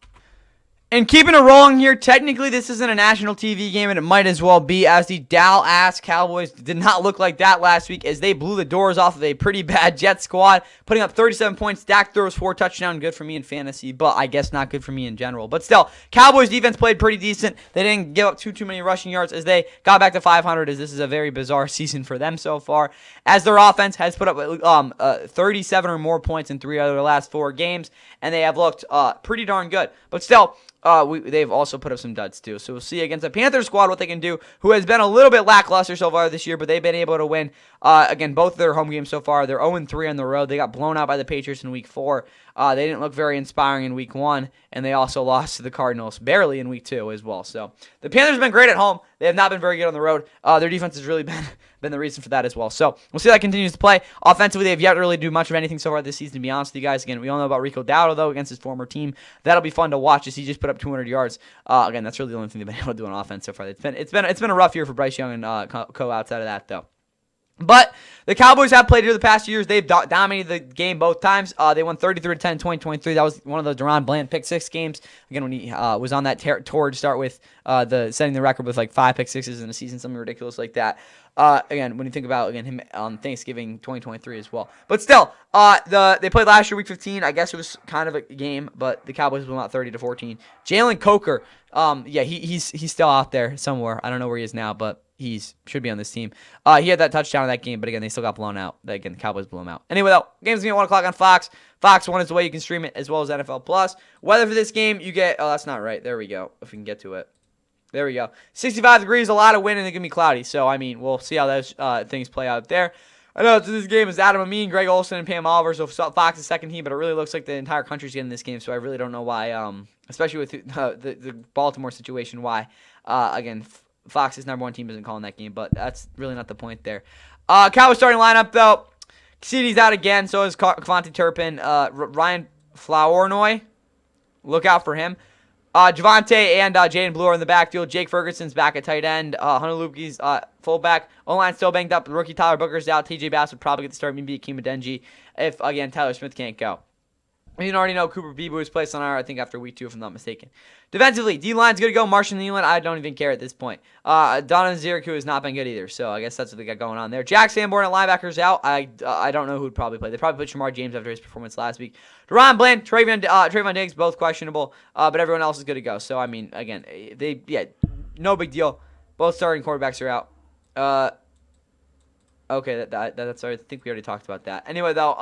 And keeping it rolling here, technically this isn't a national TV game, and it might as well be, as the Dallas Cowboys did not look like that last week as they blew the doors off of a pretty bad Jet squad, putting up 37 points. Dak throws 4 touchdowns, good for me in fantasy, but I guess not good for me in general. But still, Cowboys defense played pretty decent. They didn't give up too many rushing yards as they got back to 500, as this is a very bizarre season for them so far, as their offense has put up 37 or more points in 3 out of their last 4 games, and they have looked pretty darn good. But still, they've also put up some duds too. So we'll see against the Panthers squad what they can do, who has been a little bit lackluster so far this year, but they've been able to win, again, both of their home games so far. They're 0-3 on the road. They got blown out by the Patriots in week 4. They didn't look very inspiring in week 1, and they also lost to the Cardinals barely in week 2 as well. So the Panthers have been great at home. They have not been very good on the road. Their defense has really been the reason for that as well. So we'll see how that continues to play. Offensively, they have yet to really do much of anything so far this season, to be honest with you guys. Again, we all know about Rico Dowdle, though, against his former team. That'll be fun to watch as he just put up 200 yards. Again, that's really the only thing they've been able to do on offense so far. It's been a rough year for Bryce Young and Co outside of that, though. But the Cowboys have played here the past years. They've dominated the game both times. They won 33-10 in 2023. That was one of the Deron Bland pick 6 games. Again, when he was on that tour to start with, setting the record with like 5 pick 6s in a season, something ridiculous like that. Again, when you think about him on Thanksgiving 2023 as well. But still, they played last year, week 15. I guess it was kind of a game, but the Cowboys blew out 30-14. Jalen Coker, he's still out there somewhere. I don't know where he is now, but he should be on this team. He had that touchdown in that game, but again, they still got blown out. Again, the Cowboys blew him out. Anyway, though, game's going to be at 1 o'clock on Fox. Fox 1 is the way you can stream it, as well as NFL Plus. Weather for this game, you get... Oh, that's not right. There we go, if we can get to it. There we go. 65 degrees, a lot of wind, and it's going to be cloudy. So, I mean, we'll see how those things play out there. I know this game is Adam Amin, Greg Olsen, and Pam Oliver, so Fox's second team, but it really looks like the entire country's getting this game, so I really don't know why, especially with the Baltimore situation, why, again, Fox's number 1 team isn't calling that game, but that's really not the point there. Cowboys starting lineup, though. CD's out again, so is Kevontae Turpin. Ryan Flournoy, look out for him. Javonte and Jaden Blue are in the backfield. Jake Ferguson's back at tight end. Hunter Luepke's fullback. O-line still banged up. Rookie Tyler Booker's out. TJ Bass would probably get the start. Maybe Akeem Adeniji if, again, Tyler Smith can't go. You already know Cooper Beebe was placed on IR, I think, after week 2, if I'm not mistaken. Defensively, D-line's going to go. Marshall Nealon, I don't even care at this point. Donovan Ziriku has not been good either, so I guess that's what they got going on there. Jack Sanborn at linebacker's out. I don't know who would probably play. They probably put Shamar James after his performance last week. Deron Bland, Trayvon Diggs, both questionable, but everyone else is good to go. So, I mean, again, no big deal. Both starting quarterbacks are out. Okay, that's I think we already talked about that. Anyway, though,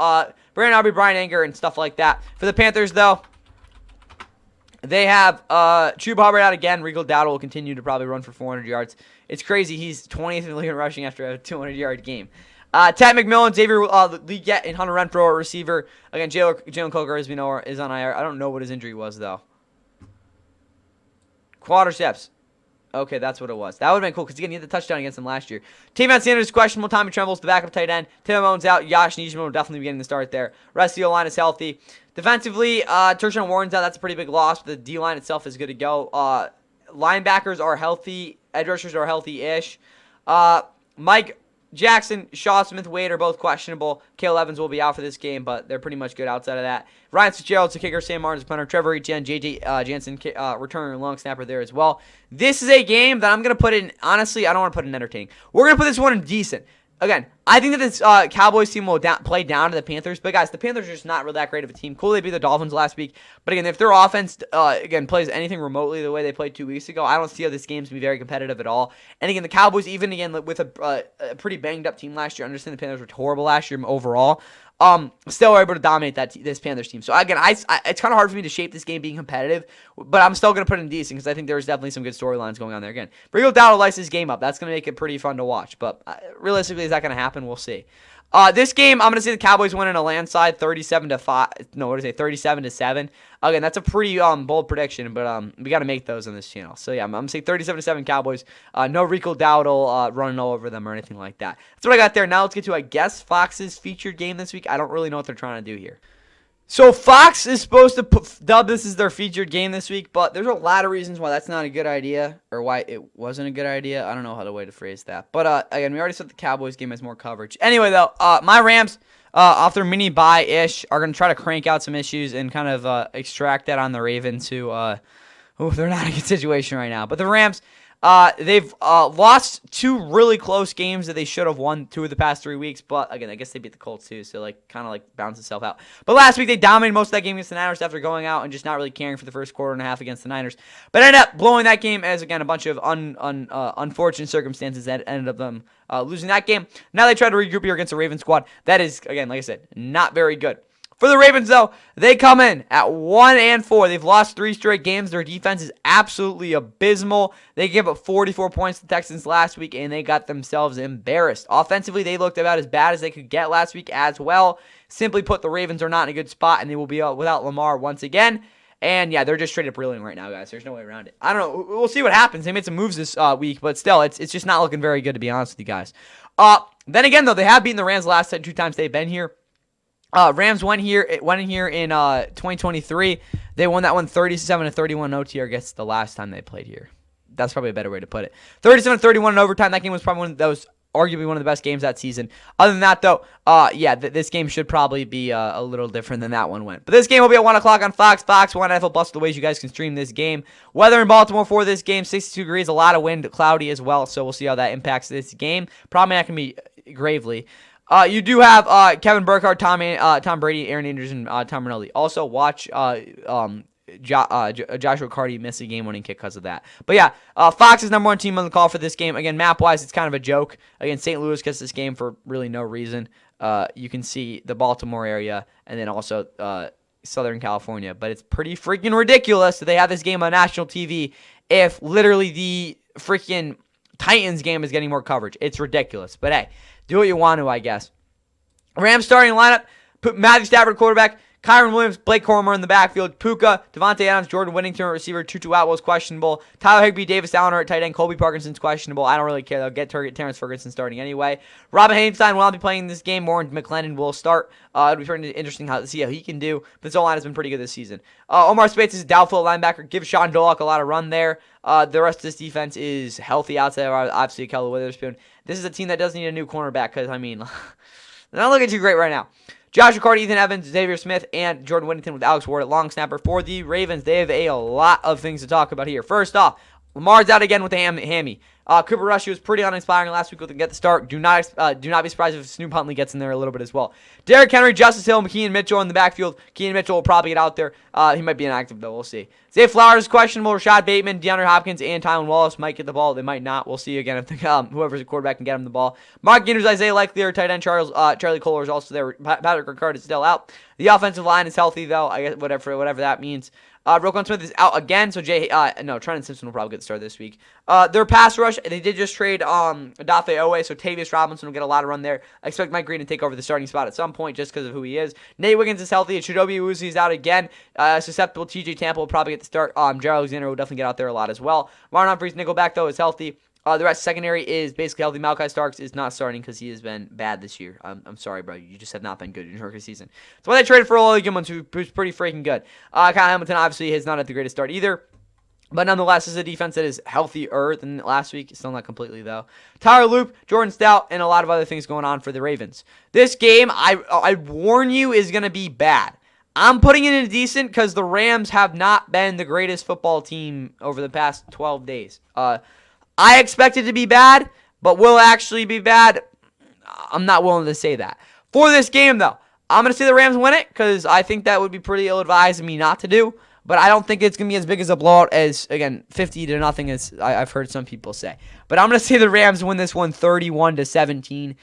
Brandon Aubrey, Brian Anger, and stuff like that. For the Panthers, though, they have Chuba Hubbard out again. Rico Dowdle will continue to probably run for 400 yards. It's crazy. He's 20th in the league in rushing after a 200-yard game. Ted McMillan, Xavier Legette, and Hunter Renfrow, a receiver. Again, Jalen Coker, as we know, is on IR. I don't know what his injury was, though. Quadriceps. Okay, that's what it was. That would have been cool because, again, he had the touchdown against him last year. Tavion Sanders is questionable. Tommy Tremble's the backup tight end. Tim Owens out. Yash Nijman will definitely be getting the start there. Rest of the O-line is healthy. Defensively, Tershawn Warren's out. That's a pretty big loss. But the D-line itself is good to go. Linebackers are healthy. Edge rushers are healthy-ish. Mike Jackson, Shaw Smith-Wade are both questionable. Cale Evans will be out for this game, but they're pretty much good outside of that. Ryan Fitzgerald's the kicker. Sam Martin's the punter. Trevor Etienne, J.J. Jansen, returner long snapper there as well. This is a game that I'm going to put in, honestly, I don't want to put in entertaining. We're going to put this one in decent. Again, I think that this Cowboys team will play down to the Panthers. But, guys, the Panthers are just not really that great of a team. Cool, they beat the Dolphins last week. But, again, if their offense, plays anything remotely the way they played 2 weeks ago, I don't see how this game's going to be very competitive at all. And, again, the Cowboys, even, again, with a pretty banged-up team last year, I understand the Panthers were horrible last year overall, still were able to dominate this Panthers team. So, again, it's kind of hard for me to shape this game being competitive, but I'm still going to put it in decent because I think there's definitely some good storylines going on there. Again, Rico Dowdle lights his game up. That's going to make it pretty fun to watch, but realistically, is that going to happen? We'll see. This game, I'm going to say the Cowboys win in a landslide, 37-7. Again, that's a pretty bold prediction, but we got to make those on this channel. So yeah, I'm going to say 37-7 Cowboys. No Rico Dowdle running all over them or anything like that. That's what I got there. Now let's get to, I guess, Fox's featured game this week. I don't really know what they're trying to do here. So Fox is supposed to dub this as their featured game this week, but there's a lot of reasons why that's not a good idea, or why it wasn't a good idea. I don't know how the way to phrase that. But again, we already said the Cowboys game has more coverage. Anyway, though, my Rams, off their mini bye-ish, are going to try to crank out some issues and kind of extract that on the Ravens, who Oh, they're not in a good situation right now. But the Rams, they've lost 2 really close games that they should have won 2 of the past 3 weeks. But again, I guess they beat the Colts too, so kind of balanced itself out. But last week they dominated most of that game against the Niners after going out and just not really caring for the first quarter and a half against the Niners. But ended up blowing that game as again a bunch of unfortunate circumstances that ended up them losing that game. Now they try to regroup here against the Ravens squad. That is again, like I said, not very good. For the Ravens, though, they come in at 1-4. They've lost 3 straight games. Their defense is absolutely abysmal. They gave up 44 points to the Texans last week, and they got themselves embarrassed. Offensively, they looked about as bad as they could get last week as well. Simply put, the Ravens are not in a good spot, and they will be without Lamar once again. And, yeah, they're just straight up reeling right now, guys. There's no way around it. I don't know. We'll see what happens. They made some moves this week, but still, it's just not looking very good, to be honest with you guys. Then again, though, they have beaten the Rams the last 2 times they've been here. Rams went in here in 2023. They won that one 37-31 in OT, I guess the last time they played here. That's probably a better way to put it. 37-31 in overtime. That game was probably that was arguably one of the best games that season. Other than that, though, this game should probably be a little different than that one went. But this game will be at 1 o'clock on Fox. Fox 1 NFL Plus, the ways you guys can stream this game. Weather in Baltimore for this game, 62 degrees, a lot of wind, cloudy as well. So we'll see how that impacts this game. Probably not going to be gravely. You do have Kevin Burkhardt, Tom Brady, Aaron Andrews, and Tom Rinaldi. Also, watch Joshua Carty miss a game-winning kick because of that. But yeah, Fox is number 1 team on the call for this game. Again, map-wise, it's kind of a joke. Again, St. Louis gets this game for really no reason. You can see the Baltimore area and then also Southern California. But it's pretty freaking ridiculous that they have this game on national TV if literally the freaking Titans game is getting more coverage. It's ridiculous. But hey, do what you want to, I guess. Rams starting lineup. Put Matthew Stafford quarterback. Kyron Williams, Blake Corum in the backfield. Puka, Devontae Adams, Jordan Whittington at receiver. Tutu Atwell's questionable. Tyler Higbee, Davis Allen at tight end. Colby Parkinson's questionable. I don't really care. They'll get Terrence Ferguson starting anyway. Robin Havenstein will not be playing this game. Warren McClendon will start. It'll be pretty interesting to see how he can do. But his O-line has been pretty good this season. Omar Speights is a doubtful linebacker. Give Sean Dolak a lot of run there. The rest of this defense is healthy outside of obviously Kelly Witherspoon. This is a team that does need a new cornerback because, I mean, they're not looking too great right now. Joshua Carter, Ethan Evans, Xavier Smith, and Jordan Whittington with Alex Ward at long snapper. For the Ravens, they have a lot of things to talk about here. First off, Lamar's out again with the hammy. Cooper Rush was pretty uninspiring last week with get the start. Do not be surprised if Snoop Huntley gets in there a little bit as well. Derrick Henry, Justice Hill, McKean Mitchell in the backfield. Keenan Mitchell will probably get out there. He might be inactive though. We'll see. Zay Flowers is questionable. Rashad Bateman, DeAndre Hopkins, and Tylan Wallace might get the ball. They might not. We'll see again if whoever's a quarterback can get him the ball. Mark Andrews, Isaiah Likely, or tight end Charlie Kohler is also there. Patrick Ricard is still out. The offensive line is healthy though. I guess whatever that means. Roquan Smith is out again, so Trenton Simpson will probably get the start this week. Their pass rush, they did just trade Odafe Owe, so Tavius Robinson will get a lot of run there. I expect Mike Green to take over the starting spot at some point just because of who he is. Nate Wiggins is healthy. Chidobe Awuzie is out again. Susceptible TJ Tampa will probably get the start. Gerald Alexander will definitely get out there a lot as well. Marlon Humphreys, nickelback, though, is healthy. The rest secondary is basically healthy. Malachi Starks is not starting because he has been bad this year. I'm sorry, bro. You just have not been good in your rookie season. That's why they traded for Ollie Gimmons, who's pretty freaking good. Kyle Hamilton obviously has not had the greatest start either. But nonetheless, this is a defense that is healthier than last week. Still not completely, though. Tyler Loop, Jordan Stout, and a lot of other things going on for the Ravens. This game, I warn you, is going to be bad. I'm putting it in decent because the Rams have not been the greatest football team over the past 12 days. I expect it to be bad, but will it actually be bad? I'm not willing to say that. For this game, though, I'm going to say the Rams win it because I think that would be pretty ill-advised of me not to do. But I don't think it's going to be as big as a blowout as, again, 50-0 as I've heard some people say. But I'm going to say the Rams win this one 31-17.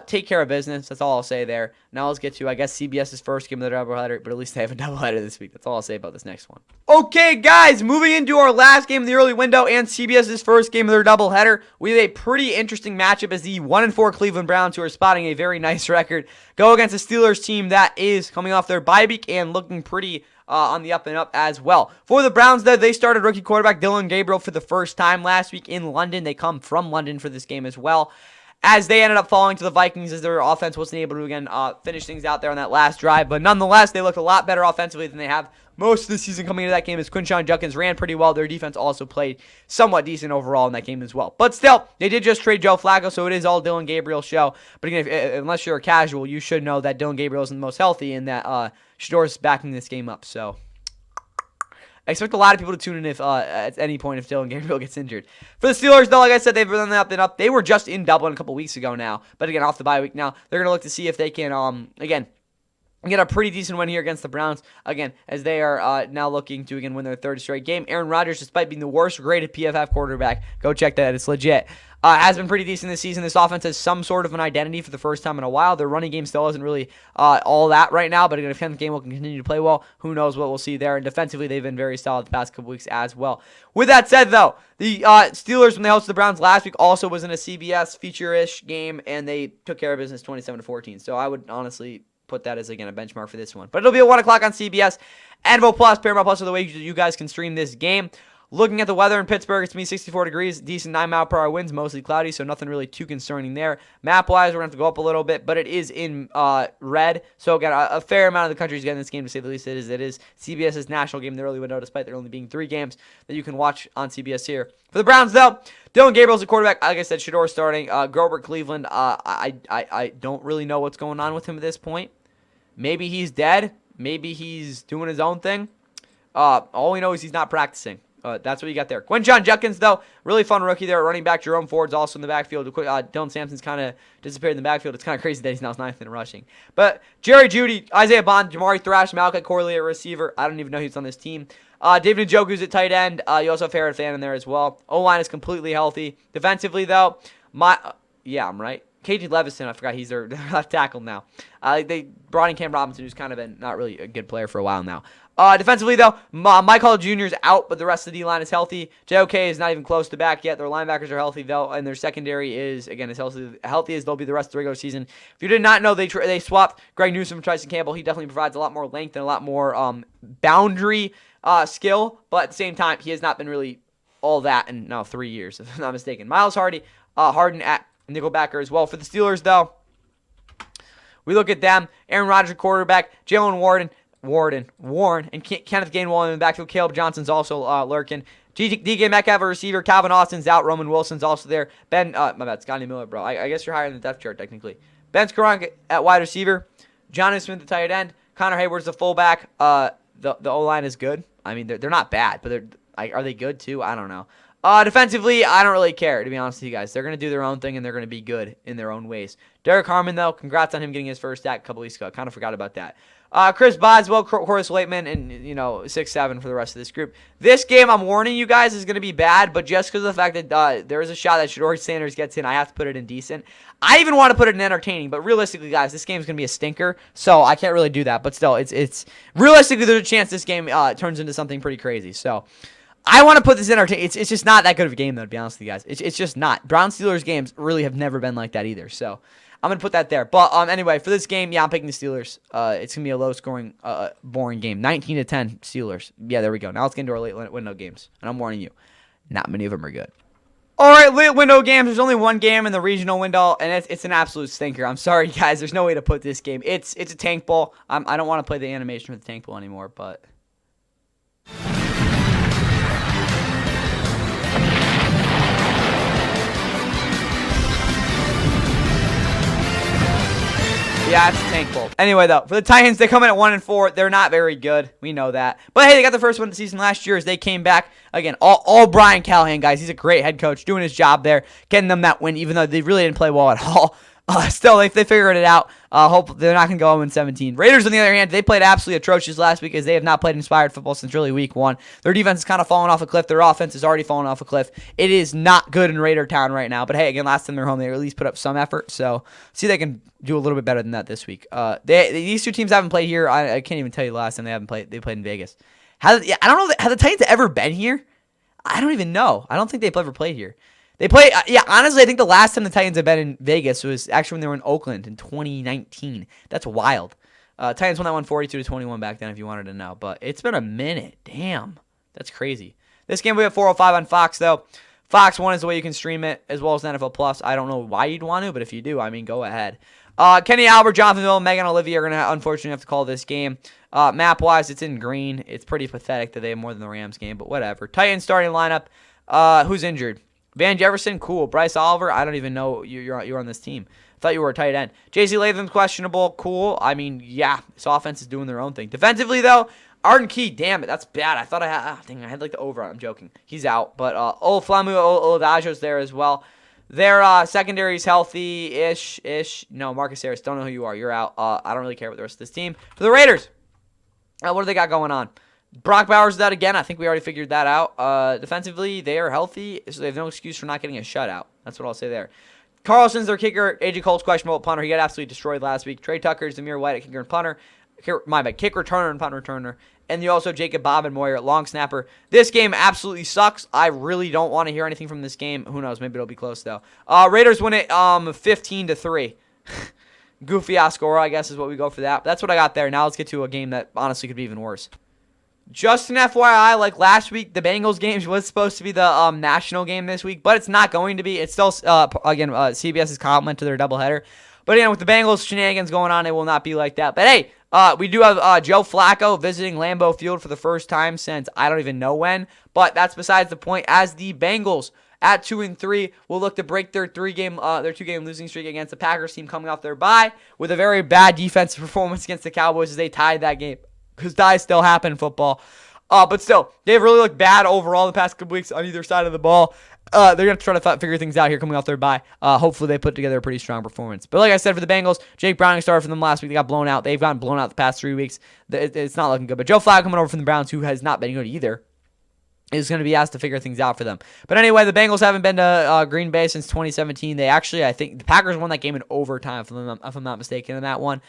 Take care of business. That's all I'll say there. Now let's get to, I guess, CBS's first game of the doubleheader, but at least they have a doubleheader this week. That's all I'll say about this next one. Okay, guys, moving into our last game of the early window and CBS's first game of their doubleheader, we have a pretty interesting matchup as the 1-4 Cleveland Browns, who are spotting a very nice record, go against a Steelers team that is coming off their bye week and looking pretty on the up and up as well. For the Browns, though, they started rookie quarterback Dylan Gabriel for the first time last week in London. They come from London for this game as well, as they ended up falling to the Vikings as their offense wasn't able to, again, finish things out there on that last drive. But nonetheless, they looked a lot better offensively than they have most of the season coming into that game, as Quinshon Judkins ran pretty well. Their defense also played somewhat decent overall in that game as well. But still, they did just trade Joe Flacco, so it is all Dylan Gabriel's show. But again, unless you're a casual, you should know that Dylan Gabriel isn't the most healthy and that Shador's backing this game up. So I expect a lot of people to tune in if at any point if Dylan Gabriel gets injured. For the Steelers, though, like I said, they've been up and up. They were just in Dublin a couple weeks ago now, but again, off the bye week now. They're going to look to see if they can, again, get a pretty decent win here against the Browns, again, as they are now looking to, again, win their third straight game. Aaron Rodgers, despite being the worst graded PFF quarterback, go check that, it's legit, has been pretty decent this season. This offense has some sort of an identity for the first time in a while. Their running game still isn't really all that right now, but again, if the game will continue to play well, who knows what we'll see there. And defensively, they've been very solid the past couple weeks as well. With that said, though, the Steelers, when they hosted the Browns last week, also was in a CBS feature-ish game, and they took care of business 27-14. So I would honestly put that as, again, a benchmark for this one. But it'll be at 1 o'clock on CBS. Advo Plus, Paramount Plus are the way you guys can stream this game. Looking at the weather in Pittsburgh, it's going to be 64 degrees, decent 9-mile-per-hour winds, mostly cloudy, so nothing really too concerning there. Map-wise, we're going to have to go up a little bit, but it is in red, so again, a fair amount of the country is getting this game, to say the least. It is CBS's national game in the early window, despite there only being 3 games that you can watch on CBS here. For the Browns, though, Dylan Gabriel's a quarterback. Like I said, Shador starting. Gilbert Cleveland, I don't really know what's going on with him at this point. Maybe he's dead. Maybe he's doing his own thing. All we know is he's not practicing. That's what you got there. Quinshon Judkins, though, really fun rookie there. Running back Jerome Ford's also in the backfield. Dylan Sampson's kind of disappeared in the backfield. It's kind of crazy that he's now 9th in rushing. But Jerry Jeudy, Isaiah Bond, Jamari Thrash, Malachi Corley at receiver. I don't even know who's on this team. David Njoku's at tight end. You also have Harrod Fan in there as well. O-line is completely healthy. Defensively, though, I'm right. KJ Levison, I forgot he's their left tackle now. They brought in Cam Robinson, who's kind of been not really a good player for a while now. Defensively, though, Mike Hall Jr. is out, but the rest of the D-line is healthy. JOK is not even close to back yet. Their linebackers are healthy, though, and their secondary is, again, as healthy as they'll be the rest of the regular season. If you did not know, they swapped Greg Newsome for Tyson Campbell. He definitely provides a lot more length and a lot more boundary skill, but at the same time, he has not been really all that in now 3 years, if I'm not mistaken. Miles Harden at nickelbacker as well. For the Steelers, though, we look at them. Aaron Rodgers, quarterback. Jalen Warren, and Kenneth Gainwell in the backfield. Caleb Johnson's also lurking. DK Metcalf, a receiver. Calvin Austin's out. Roman Wilson's also there. Scotty Miller, bro. I guess you're higher in the depth chart, technically. Ben Skoronk at wide receiver. Jonnu Smith, the tight end. Connor Hayward's the fullback. The O-line is good. I mean, they're not bad, but are they good, too? I don't know. Defensively, I don't really care, to be honest with you guys. They're going to do their own thing, and they're going to be good in their own ways. Derek Harmon, though, congrats on him getting his first sack a couple weeks ago. I kind of forgot about that. Chris Boswell, Horace Waitman, and, 6'7" for the rest of this group. This game, I'm warning you guys, is going to be bad, but just because of the fact that there is a shot that Shador Sanders gets in, I have to put it in decent. I even want to put it in entertaining, but realistically, guys, this game is going to be a stinker, so I can't really do that. But still, it's realistically, there's a chance this game turns into something pretty crazy, so I want to put this in entertaining. It's just not that good of a game, though, to be honest with you guys. It's just not. Browns-Steelers games really have never been like that either, so I'm going to put that there. But anyway, for this game, I'm picking the Steelers. It's going to be a low-scoring, boring game. 19-10 Steelers. Yeah, there we go. Now let's get into our late window games. And I'm warning you, not many of them are good. All right, late window games. There's only one game in the regional window, and it's an absolute stinker. I'm sorry, guys. There's no way to put this game. It's a tank ball. I don't want to play the animation for the tank ball anymore, but yeah, it's a tank bowl. Anyway, though, for the Titans, they come in at 1-4. They're not very good. We know that. But hey, they got the first win of the season last year as they came back. Again, all Brian Callahan, guys. He's a great head coach, doing his job there, getting them that win, even though they really didn't play well at all. Still, they figured it out. Hope they're not going to go 0-17. Raiders, on the other hand, they played absolutely atrocious last week as they have not played inspired football since really week 1. Their defense is kind of falling off a cliff. Their offense is already falling off a cliff. It is not good in Raider Town right now. But hey, again, last time they're home, they at least put up some effort. So see if they can do a little bit better than that this week. These two teams haven't played here. I can't even tell you the last time they haven't played. They played in Vegas. I don't know. Have the Titans ever been here? I don't even know. I don't think they've ever played here. They play, honestly, I think the last time the Titans have been in Vegas was actually when they were in Oakland in 2019. That's wild. Titans won that one 42-21 back then, if you wanted to know. But it's been a minute. Damn. That's crazy. This game will be at 4:05 on Fox, though. Fox 1 is the way you can stream it, as well as NFL Plus. I don't know why you'd want to, but if you do, I mean, go ahead. Kenny Albert, Jonathan Miller, Megan Olivia are going to, unfortunately, have to call this game. Map-wise, it's in green. It's pretty pathetic that they have more than the Rams game, but whatever. Titans starting lineup. Who's injured? Van Jefferson, cool. Bryce Oliver, I don't even know you're on this team. I thought you were a tight end. J.C. Latham's questionable, cool. I mean, yeah, this offense is doing their own thing. Defensively, though, Arden Key, damn it, that's bad. I thought I had, dang, I had like the over. I'm joking. He's out, but Olaflamu Oladajo's there as well. Their secondary's healthy-ish. No, Marcus Harris, don't know who you are. You're out. I don't really care about the rest of this team. For the Raiders, what do they got going on? Brock Bowers is out again. I think we already figured that out. Defensively, they are healthy, so they have no excuse for not getting a shutout. That's what I'll say there. Carlson's their kicker. AJ Cole's questionable at punter. He got absolutely destroyed last week. Trey Tucker, Zamir White at kicker and punter. Kick returner and punt returner. And you also Jacob Bobenmoyer at long snapper. This game absolutely sucks. I really don't want to hear anything from this game. Who knows? Maybe it'll be close, though. Raiders win it 15-3. Goofy ass score, I guess, is what we go for that. But that's what I got there. Now let's get to a game that honestly could be even worse. Just an FYI, like last week, the Bengals game was supposed to be the national game this week, but it's not going to be. It's still, CBS's complement to their doubleheader. But, with the Bengals shenanigans going on, it will not be like that. But, hey, we do have Joe Flacco visiting Lambeau Field for the first time since I don't even know when. But that's besides the point, as the Bengals at 2-3 will look to break their two-game losing streak against the Packers team coming off their bye with a very bad defensive performance against the Cowboys as they tied that game. Because ties still happen in football. But still, they've really looked bad overall the past couple weeks on either side of the ball. They're going to try to figure things out here coming off their bye. Hopefully they put together a pretty strong performance. But like I said, for the Bengals, Jake Browning started for them last week. They got blown out. They've gotten blown out the past 3 weeks. It's not looking good. But Joe Flacco coming over from the Browns, who has not been good either, is going to be asked to figure things out for them. But anyway, the Bengals haven't been to Green Bay since 2017. They actually, I think, the Packers won that game in overtime, if I'm not mistaken, in that one.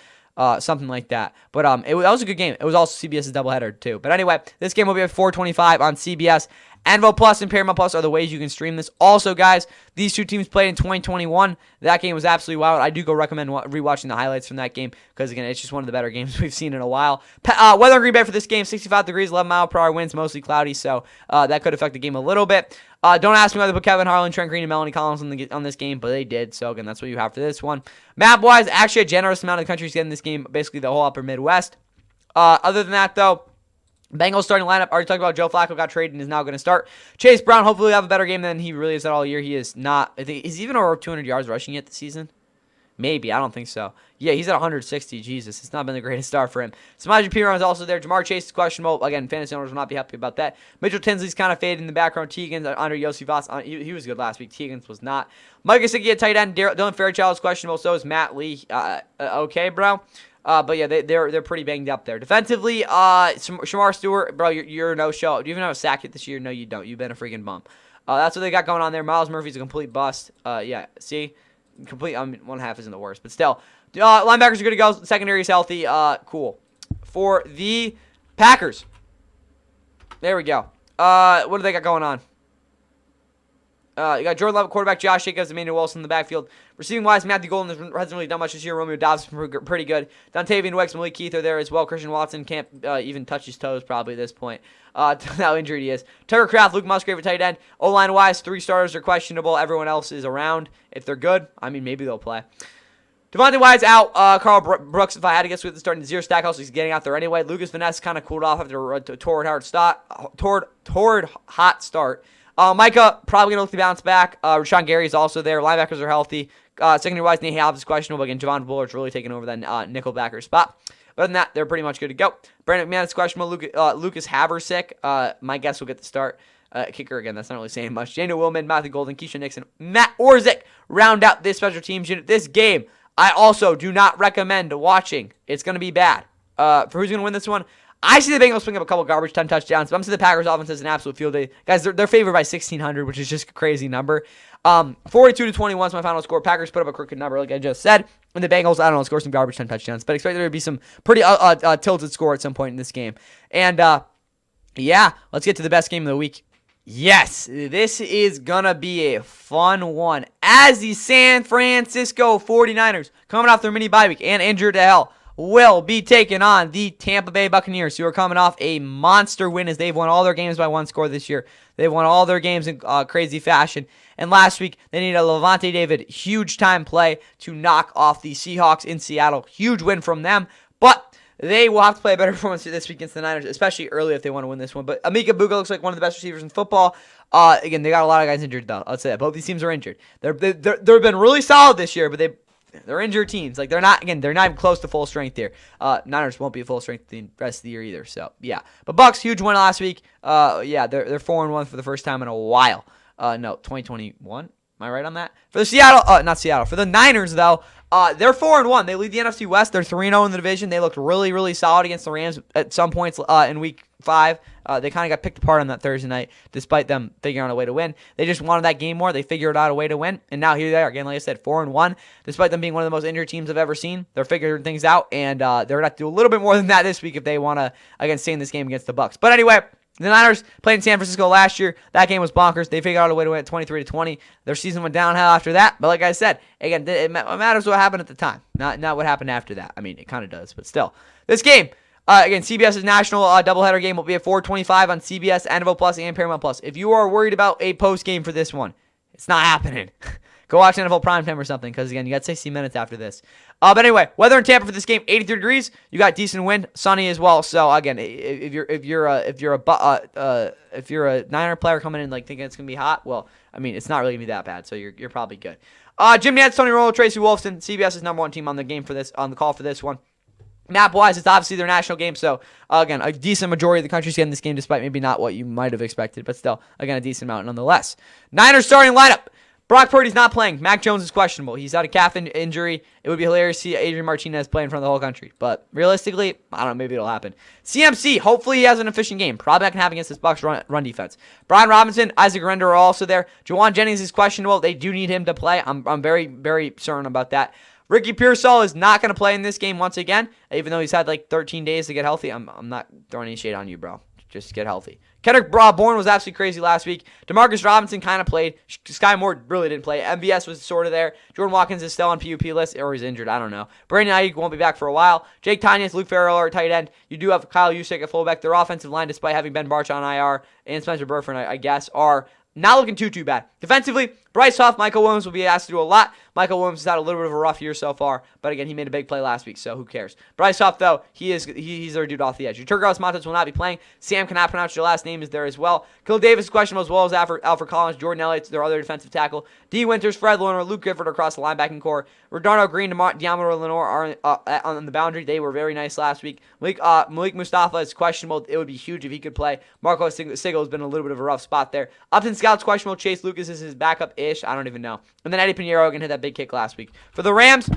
Something like that. But that was a good game. It was also CBS's doubleheader, too. But anyway, this game will be at 4:25 on CBS. Anvil Plus and Paramount Plus are the ways you can stream this. Also, guys, these two teams played in 2021. That game was absolutely wild. I do go recommend rewatching the highlights from that game because, again, it's just one of the better games we've seen in a while. Weather in Green Bay for this game, 65 degrees, 11-mile-per-hour winds, mostly cloudy, so that could affect the game a little bit. Don't ask me why they put Kevin Harlan, Trent Green, and Melanie Collins on this game, but they did. So, again, that's what you have for this one. Map-wise, actually a generous amount of the country's getting this game, basically the whole upper Midwest. Other than that, though, Bengals starting lineup. Already talked about Joe Flacco got traded and is now going to start. Chase Brown hopefully will have a better game than he really has had all year. He is not. I think he's even over 200 yards rushing yet this season. Maybe. I don't think so. Yeah, he's at 160. Jesus, it's not been the greatest start for him. Samaje Perine is also there. Jamar Chase is questionable. Again, fantasy owners will not be happy about that. Mitchell Tinsley's kind of faded in the background. Teagan's under Yossi Voss. He was good last week. Teagan's was not. Mike Gesicki at tight end. Dylan Fairchild is questionable. So is Matt Lee. Okay, bro. But yeah, they're pretty banged up there. Defensively, Shamar Stewart, bro, you're no show. Do you even have a sack hit this year? No, you don't. You've been a freaking bum. That's what they got going on there. Miles Murphy's a complete bust. Yeah, see, complete. I mean, one half isn't the worst, but still, linebackers are good to go. Secondary is healthy. Cool. For the Packers, there we go. What do they got going on? You got Jordan Love, quarterback, Josh Jacobs, Emmanuel Wilson in the backfield. Receiving-wise, Matthew Golden hasn't really done much this year. Romeo Dobbs is pretty good. Dontavian Wicks, Malik Keith are there as well. Christian Watson can't even touch his toes probably at this point. How injured he is. Tucker Kraft, Luke Musgrave at tight end. O-line-wise, 3 starters are questionable. Everyone else is around. If they're good, I mean, maybe they'll play. Devontae Wyatt's out. Carl Brooks, if I had to guess, with the starting 0 Stackhouse, he's getting out there anyway. Lucas Vaness kind of cooled off after a torrid hot start. Micah probably going to look to bounce back. Rashawn Gary is also there. Linebackers are healthy. Secondary-wise, Nate Hobbs is questionable. Again, Javon Bullard's really taking over that nickelbacker spot. But other than that, they're pretty much good to go. Brandon McMahon is questionable. Lucas Haversick, my guess will get the start. Kicker, again, that's not really saying much. Daniel Willman, Matthew Golden, Keisha Nixon, Matt Orzik round out this special teams unit. This game, I also do not recommend watching. It's going to be bad. For who's going to win this one, I see the Bengals swing up a couple garbage time touchdowns, but I'm seeing the Packers offense as an absolute field day. Guys, they're favored by 1,600, which is just a crazy number. 42-21 is my final score. Packers put up a crooked number, like I just said. And the Bengals, I don't know, score some garbage time touchdowns. But expect there to be some pretty tilted score at some point in this game. And, yeah, let's get to the best game of the week. Yes, this is going to be a fun one. As the San Francisco 49ers, coming off their mini bye week and injured to hell, will be taking on the Tampa Bay Buccaneers, who are coming off a monster win as they've won all their games by 1 score this year. They've won all their games in crazy fashion. And last week, they needed a Levante David huge-time play to knock off the Seahawks in Seattle. Huge win from them, but they will have to play a better performance this week against the Niners, especially early if they want to win this one. But Amika Buga looks like one of the best receivers in football. Again, they got a lot of guys injured, though. I'll say that. Both these teams are injured. They've been really solid this year, but they're injured teams. Like, they're not even close to full strength here. Niners won't be full strength the rest of the year either. So, yeah. But Bucks, huge win last week. Yeah, they're 4-1 for the first time in a while. No, 2021. Am I right on that? For the not Seattle. For the Niners, though, they're 4-1. They lead the NFC West. They're 3-0 in the division. They looked really, really solid against the Rams at some points in Week 5. They kind of got picked apart on that Thursday night, despite them figuring out a way to win. They just wanted that game more. They figured out a way to win, and now here they are again. Like I said, 4-1. Despite them being one of the most injured teams I've ever seen, they're figuring things out, and they're gonna have to do a little bit more than that this week if they want to again stay in this game against the Bucks. But anyway. The Niners played in San Francisco last year. That game was bonkers. They figured out a way to win at 23-20. Their season went downhill after that. But like I said, again, it matters what happened at the time, not what happened after that. I mean, it kind of does, but still. This game, again, CBS's national doubleheader game will be at 4:25 on CBS, NFL Plus, and Paramount Plus. If you are worried about a post game for this one, it's not happening. Go watch NFL Primetime or something, because again, you got 60 minutes after this. But anyway, weather in Tampa for this game, 83 degrees. You got decent wind, sunny as well. So again, if you're a Niner player coming in like thinking it's gonna be hot, well, I mean it's not really gonna be that bad. So you're probably good. Jim Nantz, Tony Romo, Tracy Wolfson, CBS's #1 team on the call for this one. Map-wise, it's obviously their national game, so again, a decent majority of the country's getting this game, despite maybe not what you might have expected, but still, again, a decent amount nonetheless. Niners starting lineup. Brock Purdy's not playing. Mac Jones is questionable. He's had a calf injury. It would be hilarious to see Adrian Martinez play in front of the whole country. But realistically, I don't know. Maybe it'll happen. CMC, hopefully he has an efficient game. Probably not going to have against this Bucs run defense. Brian Robinson, Isaac Render are also there. Jawan Jennings is questionable. They do need him to play. I'm very, very certain about that. Ricky Pearsall is not going to play in this game once again, even though he's had like 13 days to get healthy. I'm not throwing any shade on you, bro. Just get healthy. Kendrick Bourne was absolutely crazy last week. Demarcus Robinson kind of played. Sky Moore really didn't play. MVS was sort of there. Jordan Watkins is still on PUP list, or he's injured. I don't know. Brandon Ayuk won't be back for a while. Jake Tanyas, Luke Farrell are tight end. You do have Kyle Juszczyk at fullback. Their offensive line, despite having Ben Barch on IR and Spencer Burford, I guess, are not looking too bad. Defensively, Bryce Huff, Michael Williams will be asked to do a lot. Michael Williams has had a little bit of a rough year so far, but again, he made a big play last week, so who cares? Bryce Huff, though, he's their dude off the edge. Turgos Montes will not be playing. Sam cannot pronounce your last name, is there as well. Khalil Davis is questionable, as well as Alfred Collins, Jordan Elliott's their other defensive tackle. D. Winters, Fred Lerner, Luke Gifford across the linebacking core. Redardo Green, Deommodore Lenoir are on the boundary. They were very nice last week. Malik Mustafa is questionable. It would be huge if he could play. Marco Sigel has been a little bit of a rough spot there. Upton Scout's questionable. Chase Lucas is his backup-ish. I don't even know. And then Eddie Pinheiro again hit that big kick last week. For the Rams,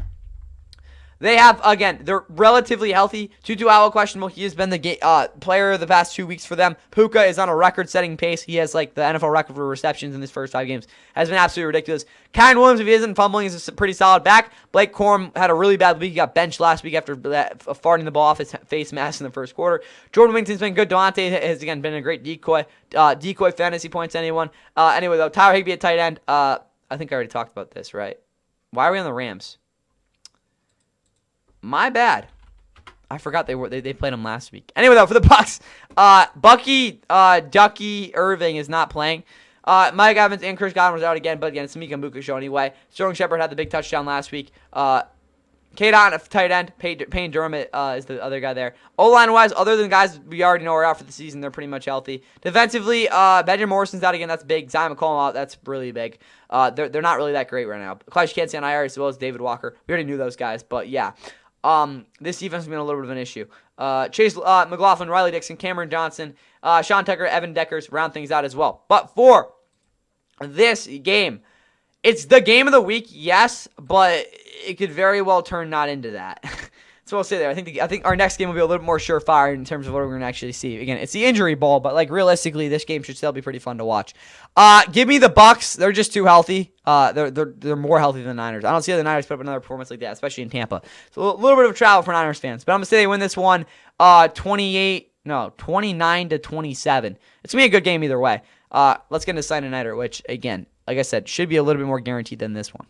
they have, again, they're relatively healthy. Tutu Atwell questionable. He has been the player of the past 2 weeks for them. Puka is on a record-setting pace. He has, like, the NFL record for receptions in his first 5 games. Has been absolutely ridiculous. Kyron Williams, if he isn't fumbling, is a pretty solid back. Blake Corum had a really bad week. He got benched last week after farting the ball off his face mask in the first quarter. Jordan Wington's been good. Devontae has, again, been a great decoy. Decoy fantasy points, anyone. Anyway, though, Tyler Higbee at tight end. I think I already talked about this, right? Why are we on the Rams? My bad. I forgot they played them last week. Anyway, though, for the Bucs, Ducky Irving is not playing. Mike Evans and Chris Godwin was out again, but again, it's a Mika Mbuka show anyway. Sterling Shepard had the big touchdown last week. K-Dot, tight end. Payne Durham is the other guy there. O-line-wise, other than guys we already know are out for the season, they're pretty much healthy. Defensively, Benjamin Morrison's out again. That's big. Zion McCollum out. That's really big. They're not really that great right now. Clive Kansey on IR as well as David Walker. We already knew those guys, but yeah. This defense has been a little bit of an issue. Chase McLaughlin, Riley Dixon, Cameron Johnson, Sean Tucker, Evan Deckers round things out as well. But for this game, it's the game of the week, yes, but it could very well turn not into that. So I'll say there. I think our next game will be a little bit more surefire in terms of what we're going to actually see. Again, it's the injury bowl, but like realistically, this game should still be pretty fun to watch. Give me the Bucs. They're just too healthy. They're more healthy than the Niners. I don't see the Niners put up another performance like that, especially in Tampa. So a little bit of travel for Niners fans, but I'm gonna say they win this one, 29-27. It's gonna be a good game either way. Let's get into Sunday Nighter, which again, like I said, should be a little bit more guaranteed than this one.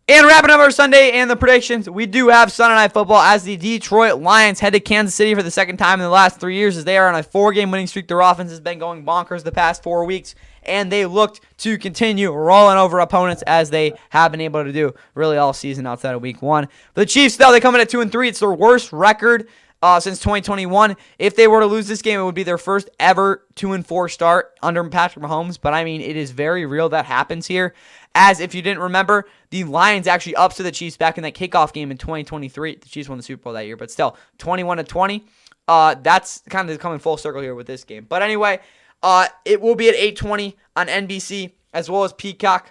And wrapping up our Sunday and the predictions, we do have Sunday Night Football as the Detroit Lions head to Kansas City for the second time in the last 3 years as they are on a 4-game winning streak. Their offense has been going bonkers the past 4 weeks, and they looked to continue rolling over opponents as they have been able to do really all season outside of week 1. The Chiefs, though, they come in at 2-3. It's their worst record since 2021. If they were to lose this game, it would be their first ever 2-4 start under Patrick Mahomes. But I mean, it is very real that happens here. As if you didn't remember, the Lions actually ups to the Chiefs back in that kickoff game in 2023. The Chiefs won the Super Bowl that year, but still, 21-20. That's kind of coming full circle here with this game. But anyway, it will be at 8:20 on NBC as well as Peacock.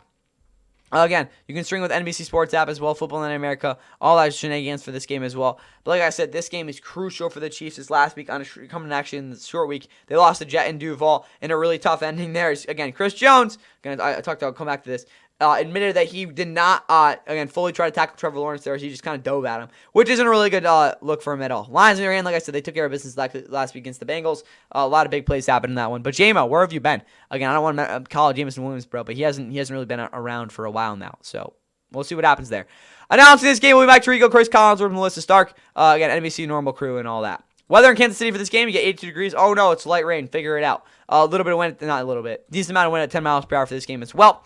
Again, you can stream with NBC Sports app as well, Football in America, all that shenanigans for this game as well. But like I said, this game is crucial for the Chiefs. This last week, coming actually in the short week, they lost to Jet and Duval in a really tough ending there. Again, Chris Jones, I'll come back to this, admitted that he did not, fully try to tackle Trevor Lawrence there. So he just kind of dove at him, which isn't a really good look for him at all. Lions on the other hand, like I said, they took care of business last week against the Bengals. A lot of big plays happened in that one. But J-Mo, where have you been? Again, I don't want to call Jameson Williams, bro, but he hasn't really been around for a while now. So we'll see what happens there. Announcing this game, we'll be back to Rico, Chris Collinsworth, Melissa Stark. Again, NBC normal crew and all that. Weather in Kansas City for this game, you get 82 degrees. Oh, no, it's light rain. Figure it out. A little bit of wind, not a little bit. Decent amount of wind at 10 miles per hour for this game as well.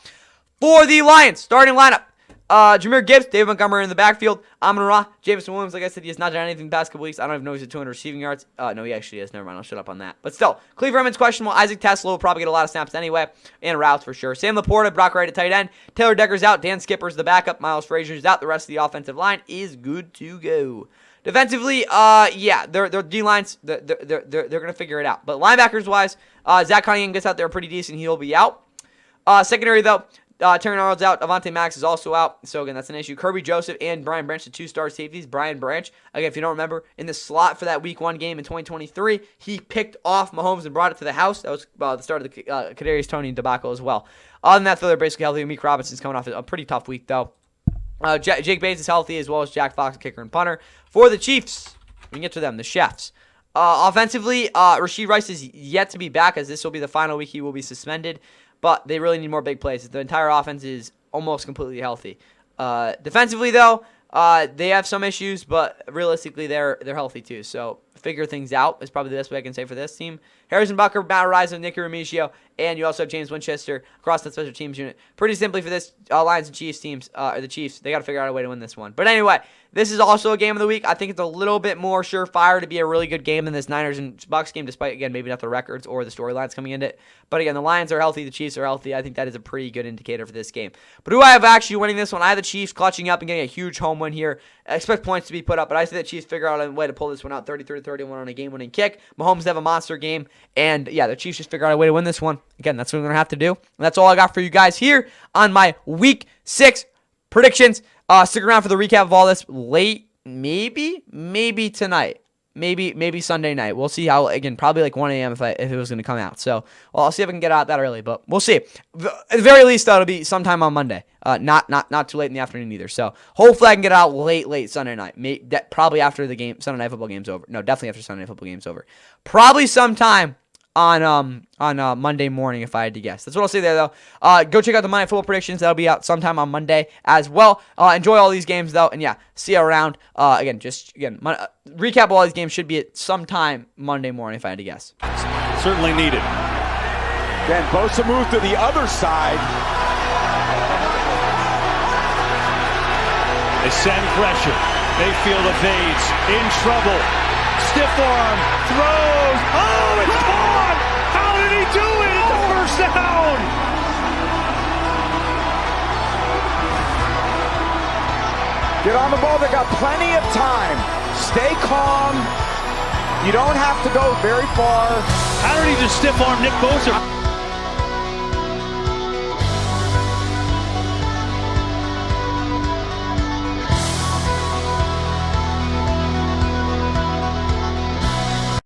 For the Lions, starting lineup, Jahmyr Gibbs, David Montgomery in the backfield, Amon-Ra, Jameson Williams. Like I said, he has not done anything the past couple weeks. I don't even know if he's at 200 receiving yards. No, he actually is. Never mind, I'll shut up on that. But still, Cleve Redmond's questionable. Isaac Tesla will probably get a lot of snaps anyway, and routes for sure. Sam Laporta, Brock Wright at tight end. Taylor Decker's out. Dan Skipper's the backup. Miles Frazier's out. The rest of the offensive line is good to go. Defensively, their D-lines, they're going to figure it out. But linebackers-wise, Zach Cunningham gets out there pretty decent. He'll be out. Secondary, though, Terry Arnold's out. Avonte Max is also out. So, again, that's an issue. Kirby Joseph and Brian Branch, the two-star safeties. Brian Branch, again, if you don't remember, in the slot for that Week 1 game in 2023, he picked off Mahomes and brought it to the house. That was the start of the Kadarius Toney debacle as well. Other than that, though, they're basically healthy. Meek Robinson's coming off a pretty tough week, though. Jake Bates is healthy, as well as Jack Fox, kicker and punter. For the Chiefs, we can get to them, the Chefs. Offensively, Rashee Rice is yet to be back, as this will be the final week he will be suspended. But they really need more big plays. The entire offense is almost completely healthy. Defensively, though, they have some issues, but realistically, they're healthy too. So figure things out is probably the best way I can say for this team. Harrison Butker, Matt Rizo, Nicky Remigio, and you also have James Winchester across the special teams unit. Pretty simply for this Lions and Chiefs teams, or the Chiefs, they got to figure out a way to win this one. But anyway, this is also a game of the week. I think it's a little bit more surefire to be a really good game than this Niners and Bucs game, despite, again, maybe not the records or the storylines coming into it. But again, the Lions are healthy, the Chiefs are healthy. I think that is a pretty good indicator for this game. But who I have actually winning this one, I have the Chiefs clutching up and getting a huge home win here. I expect points to be put up, but I see the Chiefs figure out a way to pull this one out, 33-31 on a game-winning kick. Mahomes have a monster game, and yeah, the Chiefs just figure out a way to win this one. Again, that's what we're going to have to do. And that's all I got for you guys here on my Week 6 predictions. Stick around for the recap of all this late, maybe tonight. Maybe Sunday night. We'll see how, again, probably like 1 a.m. if it was going to come out. So, well, I'll see if I can get out that early, but we'll see. At the very least, that'll be sometime on Monday. Not too late in the afternoon either. So, hopefully I can get it out late Sunday night. Probably after the game, Sunday Night Football game's over. No, definitely after Sunday Night Football game's over. Probably sometime on Monday morning, if I had to guess. That's what I'll say there, though. Go check out the Monday Football predictions. That'll be out sometime on Monday as well. Enjoy all these games, though, and yeah, see you around. Recap of all these games should be at sometime Monday morning, if I had to guess. Certainly needed. Then Bosa moved to the other side. They send pressure. Mayfield evades. In trouble. Stiff arm. Throws. Oh, it's gone! How did he do it? It's a first down! Get on the ball. They got plenty of time. Stay calm. You don't have to go very far. How did he just stiff arm Nick Bosa?